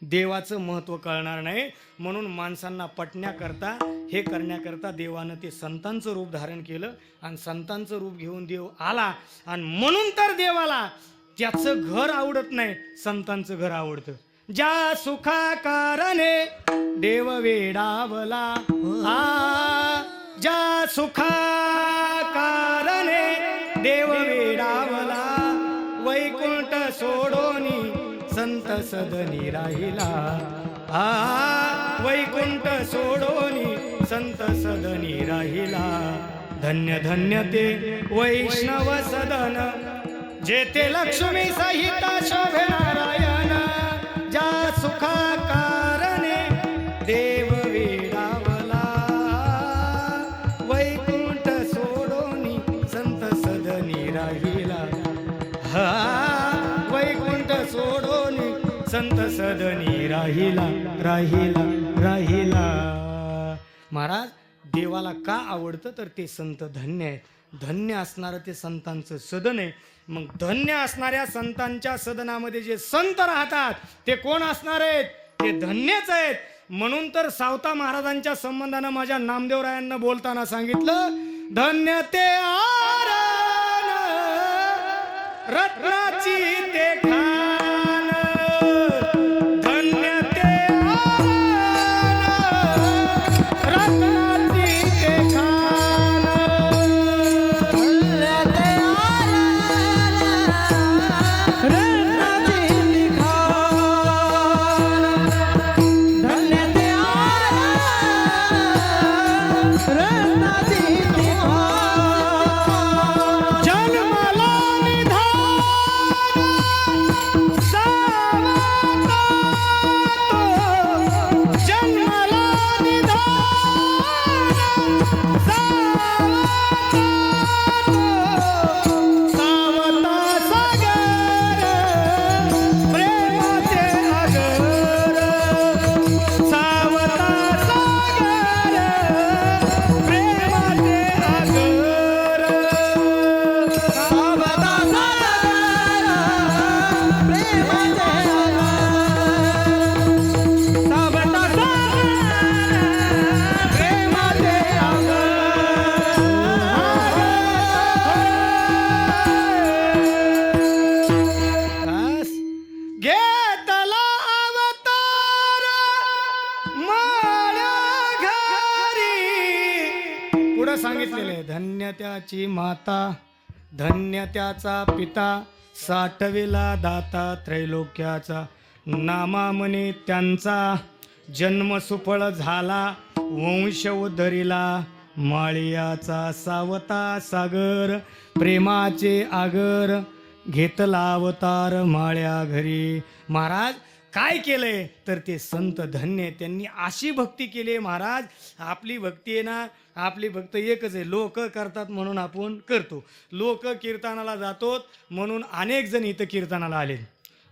Speaker 1: देवाचं महत्त्व कळणार नाही. म्हणून माणसांना पटण्याकरता हे करण्याकरता देवानं ते संतांचं रूप धारण केलं आणि संतांचं रूप घेऊन देव आला. आणि म्हणून तर देवाला त्याचं घर आवडत नाही, संतांचं घर आवडतं. ज्या सुखा कारणे देव वेडावला, ज्या सुखा कारणे देव वेडावला, वैकुंठ सोडोनी संत सदनी राहिला. वैकुंठ सोडोनी संत सदनी राहिला. धन्य धन्य ते वैष्णव सदन, जेथे लक्ष्मी सहित शोभे नारायण. ज्या सुखा कारणे देव वेडावला, वैकुंठ सोडोनी संत सदनी राहिला. वैकुंठ सोडोनी संत सदनी राहिला राहिला राहिला. महाराज देवाला का आवडतं तर ते संत धन्य आहेत. धन्य असणारं ते संतांचं सदन आहे. मग धन्य असणाऱ्या संतांच्या सदनामध्ये जे संत राहतात ते कोण असणार आहेत? ते धन्यच आहेत. म्हणून तर सावता महाराजांच्या संबंधानं माझ्या नामदेवरायांना बोलताना सांगितलं, धन्य ते आरण रत्नाची ते खान. धन्य ते आरण रत्नाची ते खान. सांगितलेले धन्य त्याची माता, धन्य त्याचा पिता, साठविला दाता त्रैलोक्याचा. नामा म्हणे त्यांचा जन्म सुफळ झाला, वंश उद्धरिला माळियाचा. सावता सागर प्रेमाचे आगर, घेतला अवतार माळ्या घरी. महाराज काय केलंय तर ते संत धन्य. त्यांनी अशी भक्ती केली महाराज. आपली भक्ती आहे ना, आपली भक्त एकच आहे, लोक करतात म्हणून आपण करतो. लोक कीर्तनाला जातो म्हणून अनेक जण इथं कीर्तनाला आले,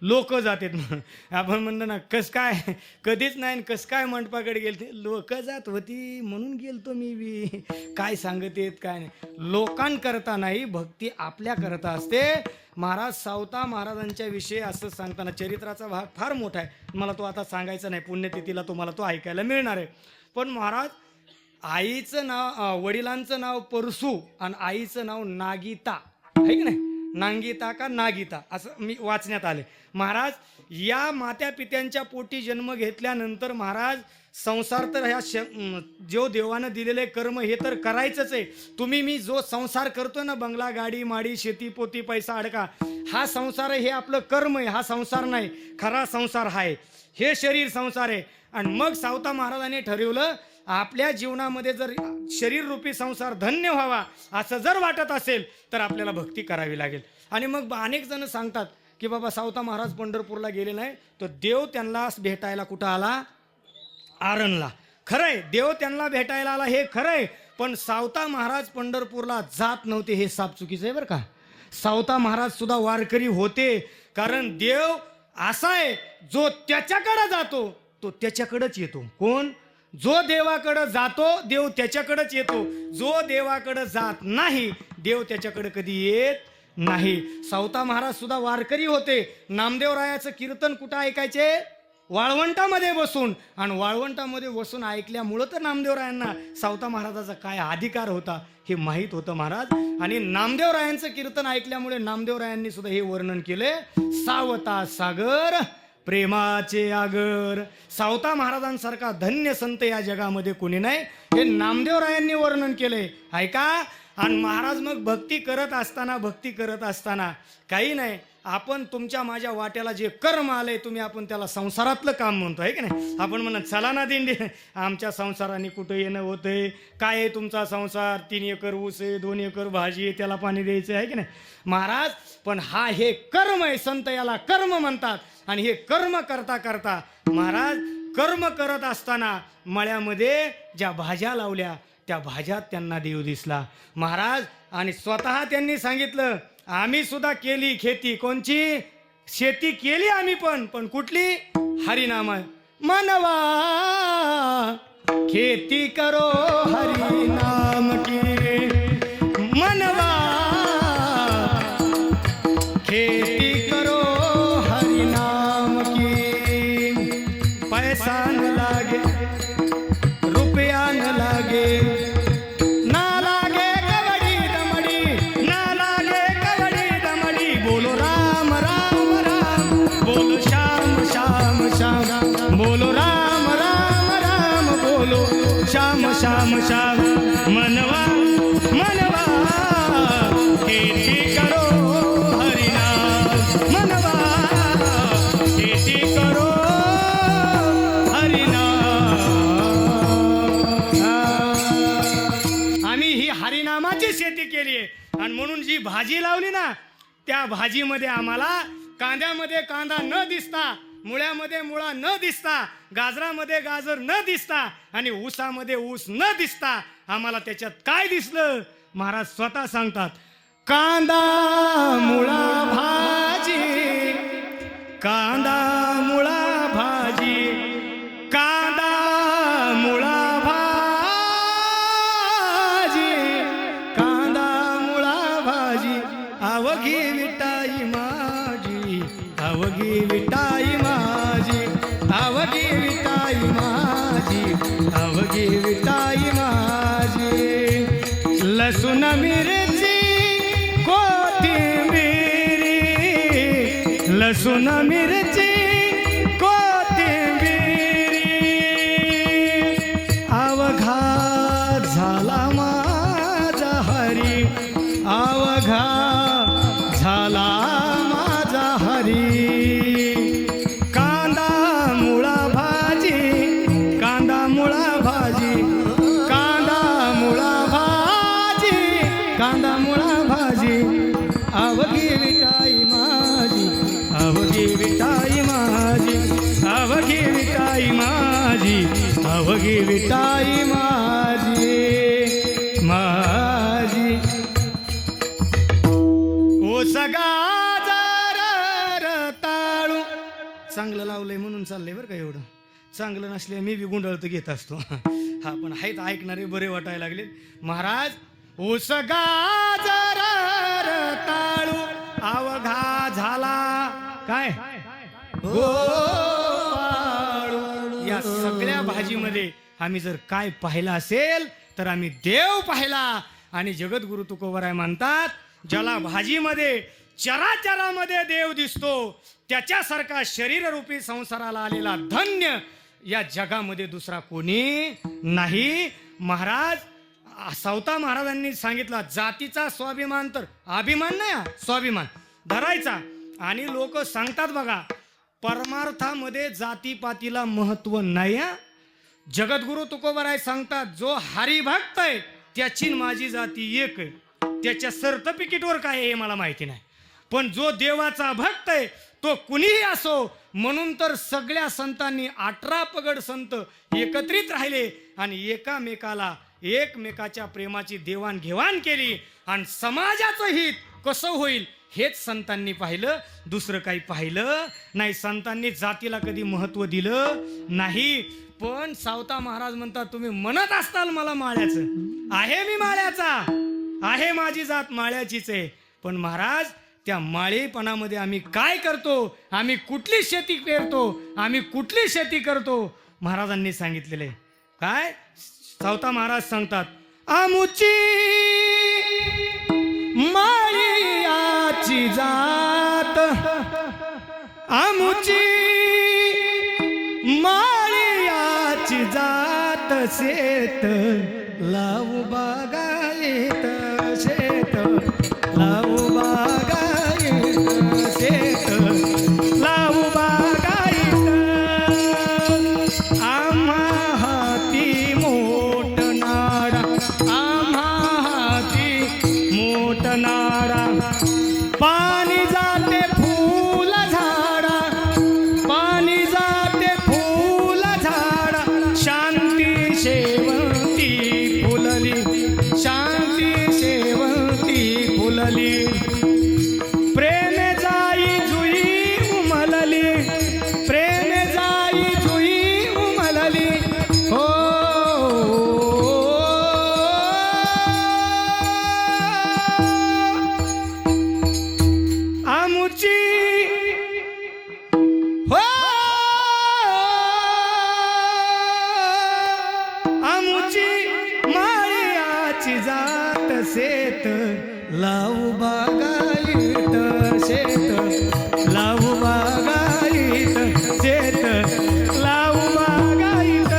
Speaker 1: लोक जातात म्हणून. आपण म्हणतो ना कस काय, कधीच नाही कस काय मंडपाकडे गेलते, लोक जात होती म्हणून गेलतो मी बी. काय सांगत येत काय नाही. लोकांकरता नाही, भक्ती आपल्या करता असते. महाराज सावता महाराजांच्या विषयी असं सांगताना चरित्राचा भाग फार मोठा आहे, मला तो आता सांगायचा नाही. पुण्यतिथीला तुम्हाला तो ऐकायला मिळणार आहे. पण महाराज आईचं नाव, वडिलांचं नाव परसू आणि आईचं नाव नागिता आहे की नाही, नांगिता का नागिता असं मी वाचण्यात आले. महाराज या मात्या पित्यांच्या पोटी जन्म घेतल्यानंतर महाराज संसार तर ह्या जो देवानं दिलेले कर्म हे तर करायचंच आहे. तुम्ही मी जो संसार करतो ना, बंगला गाडी माडी शेती पोती पैसा अडका, हा संसार आहे, हे आपलं कर्म आहे, हा संसार नाही. खरा संसार आहे हे शरीर संसार आहे. आणि मग सावता महाराजांनी ठरवलं आपल्या जीवनामध्ये जर शरीर रूपी संसार धन्य व्हावा असं जर वाटत असेल तर आपल्याला भक्ती करावी लागेल. आणि मग अनेक जण सांगतात की बाबा सावता महाराज पंढरपूरला गेले नाही तर देव त्यांना भेटायला कुठं आला, आरणला. खरंय देव त्यांना भेटायला आला हे खरंय, पण सावता महाराज पंढरपूरला जात नव्हते हे साप चुकीचं आहे बरं का. सावता महाराज सुद्धा वारकरी होते, कारण देव असा आहे, जो त्याच्याकडे जातो तो त्याच्याकडेच येतो. कोण? जो देवाकडे जातो देव त्याच्याकडेच येतो. जो देवाकडे जात नाही देव त्याच्याकडे कधी येत नाही. सावता महाराज सुद्धा वारकरी होते. नामदेवरायाचं कीर्तन कुठं ऐकायचे? वाळवंटामध्ये बसून. आणि वाळवंटामध्ये बसून ऐकल्यामुळं तर नामदेवरायांना सावता महाराजाचा काय अधिकार होता हे माहीत होतं महाराज. आणि नामदेवरायांचं कीर्तन ऐकल्यामुळे नामदेवरायांनी सुद्धा हे वर्णन केले, सावता सागर प्रेमाचे आगर. सावता महाराजांसारखा धन्य संत या जगामध्ये कोणी नाही, हे नामदेवरायांनी वर्णन केले. ऐका. आणि महाराज मग भक्ती करत असताना काही नाही, आपण तुमच्या माझ्या वाट्याला जे कर्म आले तुम्ही आपण त्याला संसारातलं काम म्हणतो आहे की नाही. आपण म्हणत चला ना दिंडी, आमच्या संसाराने कुठं येणं होतंय, काय आहे तुमचा संसार, 3 एकर ऊस आहे, 2 एकर भाजी आहे, त्याला पाणी द्यायचं आहे की नाही महाराज. पण हे कर्म आहे, संत याला कर्म म्हणतात. आणि हे कर्म करता करता महाराज कर्म करत असताना मळ्यामध्ये ज्या भाज्या लावल्या त्या भाज्यात त्यांना देव दिसला महाराज. आणि स्वतः त्यांनी सांगितलं, आम्ही सुद्धा केली खेती. कोणची शेती केली आम्ही पण कुठली? हरिनाम. मनवा खेती करो हरिनाम की, मनवा खेती करो हरिनाम की. पैसा न लागे रुपया न लागे, ना लागे कवड़ी दमड़ी, ना लागे कवड़ी दमड़ी. बोलो राम राम राम, बोलो श्याम श्याम श्याम, बोलो राम राम राम, बोलो श्याम श्याम श्याम. मनवा मनवा खेती करो हरिनाम, मनवा खेती करो हरिनामाची शेती केली. आणि म्हणून जी भाजी लावली ना त्या भाजीमध्ये आम्हाला कांद्यामध्ये कांदा न दिसता, मुळ्यामध्ये मुळा न दिसता, गाजरामध्ये गाजर न दिसता आणि ऊसामध्ये ऊस न दिसता आम्हाला त्याच्यात काय दिसलं महाराज स्वतः सांगतात. कांदा मुळा भाजी, कांदा मुळा भाजी, कांदा मुळा अवघी विटाई माझी, अवघी विटाई माझी, अवघी विटाई माझी, अवघी विटाई माझी. लसूण मिरची कोथिंबिरी, लसूण मिरची कोथिंबिरी. अवघा झाला माझा हरी, अवघा झाला माझा हरी. कांदा मुळा भाजी, कांदा मुळा भाजी, कांदा मुळा भाजी, कांदा मुळा भाजी. अवघी विटाई माझी, अवघी विटाई माझी, अवघी विटाई माझी, अवघी विटाई माझी माझी. गाजर रताळू. चांगलं लावलंय म्हणून चाललंय बरं का. एवढं चांगलं नसले मी बी गुंडळत घेत असतो. हा पण आहेत ऐकणारे बरे वाटायला लागले महाराज. ऊस गाजर रताळू अवघा झाला काय गोपाळू. या सगळ्या भाजीमध्ये आम्ही जर काय पाहिलं असेल तर आम्ही देव पाहिला. आणि जगद्गुरु तुकोबराय म्हणतात, ज्याला भाजीमध्ये चराचरामध्ये देव दिसतो त्याच्यासारखा शरीररूपी संसाराला आलेला धन्य या जगामध्ये दुसरा कोणी नाही. महाराज सावता महाराजांनी सांगितलं, जातीचा स्वाभिमान तर अभिमान नाही, स्वाभिमान धरायचा. आणि लोक सांगतात बघा, परमार्थामध्ये जातीपातीला महत्व नाही. जगद्गुरु तुकोबराय सांगतात, जो हरिभक्त आहे त्याची माझी जाती एक आहे. त्याच्या सर्टिफिकेटवर काय आहे हे मला माहिती नाही, पण जो देवाचा भक्त आहे तो कुणीही असो. म्हणून तर सगळ्या संतांनी 18 पगड संत एकत्रित राहिले आणि एकमेकाच्या प्रेमाची देवाणघेवाण केली आणि समाजाचं हित कसं होईल हेच संतांनी पाहिलं, दुसरं काही पाहिलं नाही. संतांनी जातीला कधी महत्व दिलं नाही. पण सावता महाराज म्हणतात, तुम्ही म्हणत असताल मला माळ्याचं आहे, मी माळ्याचा आहे, माझी जात माळ्याचीच आहे. पण महाराज त्या माळेपणामध्ये आम्ही काय करतो, आम्ही कुठली शेती पेरतो, आम्ही कुठली शेती करतो, महाराजांनी सांगितलेले काय. सावता महाराज सांगतात, आमुची माळ्याची जात, आमुची माळ्याची जात, शेत लावू बागायत, शेत लावू बागायत, शेत लावू बागायत. आम्हा हाती मोठ नाडा, आम्हा हाती मोठ नाडा, पाणी जाते फूल झाडा, पाणी जाते फूल झाडा, शांती शेवंती फुलली, शांती शेवंती फुलली, प्रेम जाई जुई उमलली, प्रेम जाई जुई उमलली. हो आमुची हो आमुची माळ्याची जात, शेत लावू बागायत, शेत लावू बागायत, शेत लावू बागायत,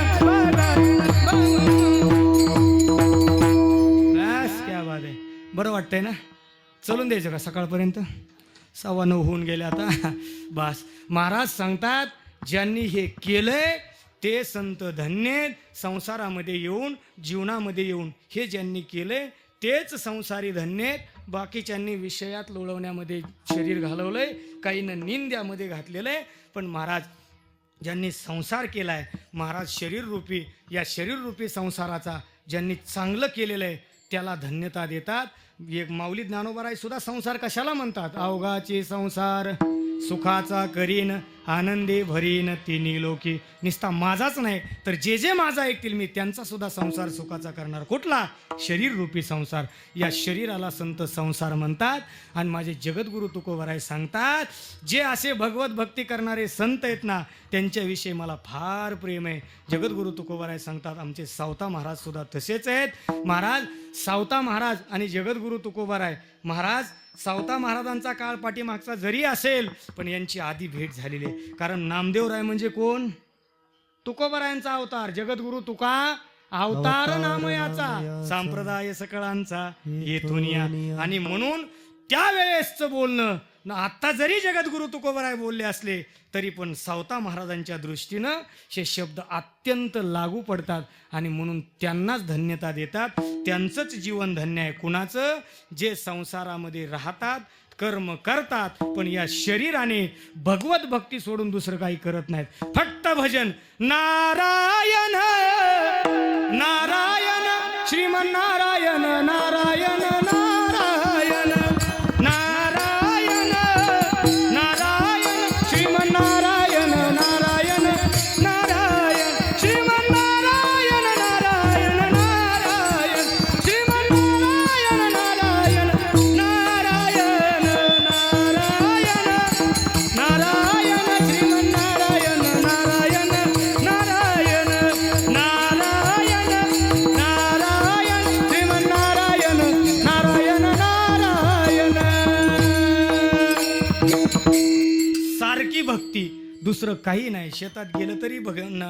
Speaker 1: बस क्या बात आहे. बरं वाटतंय ना, चलून द्यायचं का सकाळपर्यंत, 9:15 होऊन गेले आता. बस महाराज सांगतात, ज्यांनी हे केलंय ते संत धन्य. संसारामध्ये येऊन, जीवनामध्ये येऊन हे ज्यांनी केलंय तेच संसारी धन्य. बाकीच्यांनी विषयात लोळवण्यामध्ये शरीर घालवलंय, काहींना निंद्यामध्ये घातलेलं आहे. पण महाराज ज्यांनी संसार केलाय, महाराज शरीररूपी, या शरीररूपी संसाराचा ज्यांनी चांगलं केलेलं आहे त्याला धन्यता देतात. एक माऊली ज्ञानोबाराय सुद्धा संसार कशाला म्हणतात, अवघाचे संसार सुखाचा करीन, आनंदी भरीन तिन्ही लोकी. निस्ता माझाच नाही तर जे जे माझा ऐकतील मी त्यांचा सुद्धा संसार सुखाचा करणार. कुठला, शरीर रूपी संसार. या शरीराला संत संसार म्हणतात. आणि माझे जगद्गुरु तुकोबराय सांगतात, जे असे भगवत भक्ती करणारे संत आहेत ना त्यांच्याविषयी मला फार प्रेम आहे. जगद्गुरु तुकोबराय सांगतात, आमचे सावता महाराज सुद्धा तसेच आहेत. महाराज सावता महाराज आणि जगद्गुरु तुकोबराय महाराज, सावता महाराजांचा काळ पाठीमागचा जरी असेल पण यांची आधी भेट झालेली आहे. कारण नामदेवराय म्हणजे कोण, तुकोबरायांचा अवतार. जगद्गुरु तुका अवतार नामयाचा, संप्रदाय सकळांचा येथून या. आणि म्हणून त्यावेळेसचं बोलणं आता जरी जगद्गुरु तुकोबराय बोलले असले तरी पण सावता महाराजांच्या दृष्टीनं हे शब्द अत्यंत लागू पडतात. आणि म्हणून त्यांनाच धन्यता देतात. त्यांचंच जीवन धन्य आहे. कुणाचं, जे संसारामध्ये राहतात, कर्म करतात पण या शरीराने भगवत भक्ती सोडून दुसरं काही करत नाहीत. फक्त भजन नारायण नारायण श्रीमन नारायण नारायण नारायण नारायण नारायण श्रीमन नारायण नारायण नारायण श्रीमन नारायण नारायण नारायण श्रीमन नारायण नारायण नारायण नारायण नारायण श्रीमन नारायण नारायण नारायण नारायण नारायण श्रीमन नारायण नारायण नारायण. सारखी भक्ती, दुसरं काही नाही. शेतात गेलं तरी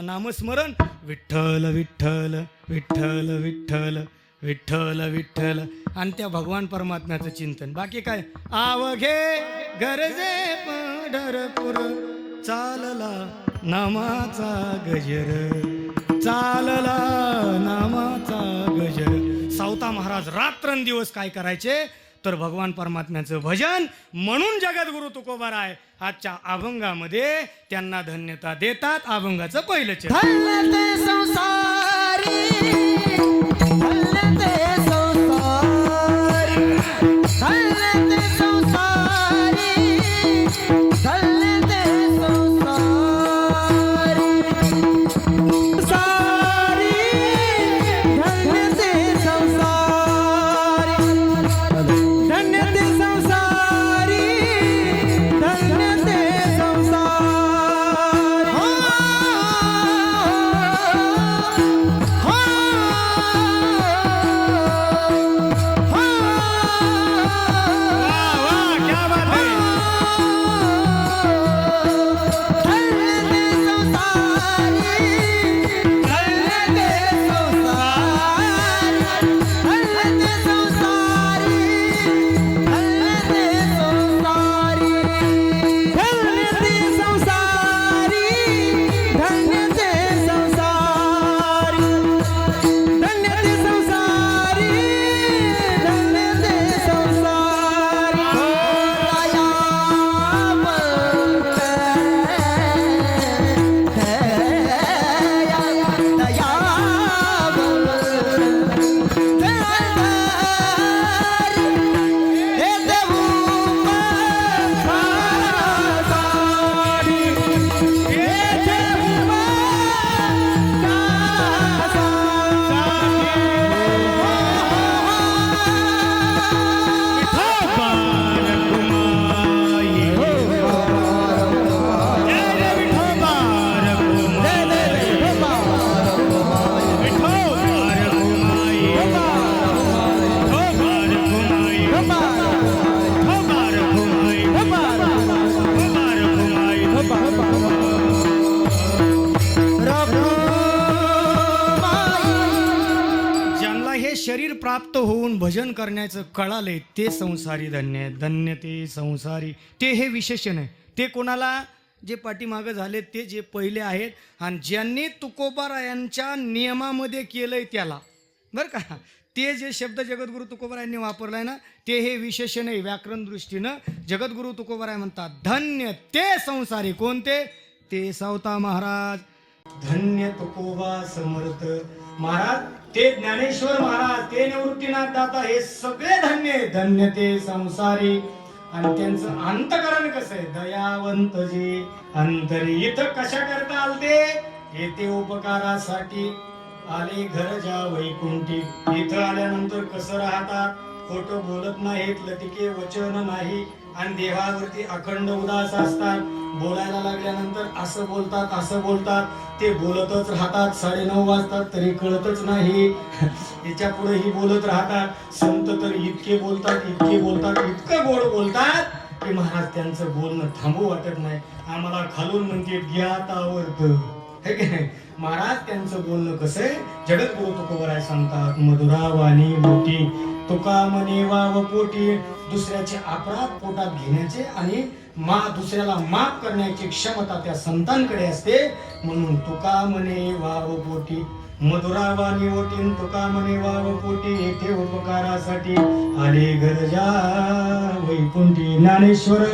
Speaker 1: नामस्मरण, विठ्ठल विठ्ठल विठ्ठल विठ्ठल विठ्ठल विठ्ठल, आणि त्या भगवान परमात्म्याचं चिंतन. बाकी काय, आवघे गरजे पंढरपूर, चालला नामाचा गजर, चालला नामाचा गजर. सावता महाराज रात्रंदिवस काय करायचे तर भगवान परमात्म्याचं भजन. म्हणून जगद्गुरु तुकोबराय आजच्या अभंगामध्ये त्यांना धन्यता देतात. अभंगाचं पहिलं चरण,
Speaker 2: धन्यते संसारी, धन्यते संसारी, धन्यते
Speaker 1: समाप्त होऊन भजन करण्याचं कळालंय ते संसारी धन्य आहे. धन्य ते संसारी, ते हे विशेषण आहे. ते कोणाला? जे पाठीमागं झाले ते, जे पहिले आहेत आणि ज्यांनी तुकोबारायांच्या नियमामध्ये केलंय त्याला, बरं का. ते जे शब्द जगद्गुरु तुकोबारायांनी वापरलाय ना, ते हे विशेषण आहे. व्याकरण दृष्टीनं जगद्गुरु तुकोबाराय म्हणतात धन्य ते संसारी. कोणते? ते सावता महाराज. धन्य तुकोबा समर्थ महाराज, ते ज्ञानेश्वर महाराज, ते निवृत्तीनाथ दाता, हे सगळे धन्य. धन्य ते संसारी. आणि त्यांचं अंतकरण कसं आहे? दयावंत जे अंतरी. इथं कशा करता आलते? येते उपकारासाठी आले घर जा वैकुंठी. इथं आल्यानंतर कसं राहतात? खोटं बोलत नाहीत, लतिके वचन नाही आणि देवावरती अखंड उदास असतात. बोलायला लागल्यानंतर असं बोलतात असं बोलतात, ते बोलतच राहतात. 9:30 वाजतात तरी कळतच नाही. याच्या पुढेही बोलत राहतात. संत तर इतके बोलतात इतके बोलतात, इतकं गोड बोलतात की महाराज त्यांचं बोलणं थांबू वाटत नाही. आम्हाला खालून म्हणते ज्ञात आवडतं, है की नाही. महाराज त्यांचं बोलणं कसं आहे? जगद्गुरु तुकोबाराय सांगतात मधुरा वाणी मोठी, तुका म्हणे वाव पोटी. दुसऱ्याचे अपराध पोटात घेण्याचे आणि दुसऱ्याला माफ करण्याची क्षमता त्या संतांकडे असते. म्हणून तुका म्हणे वाव पोटी, मधुरा वाणी ओटीन, तुका म्हणे वाव पोटी. येथे उपकारासाठी आले गरजा वैकुंठी. ज्ञानेश्वर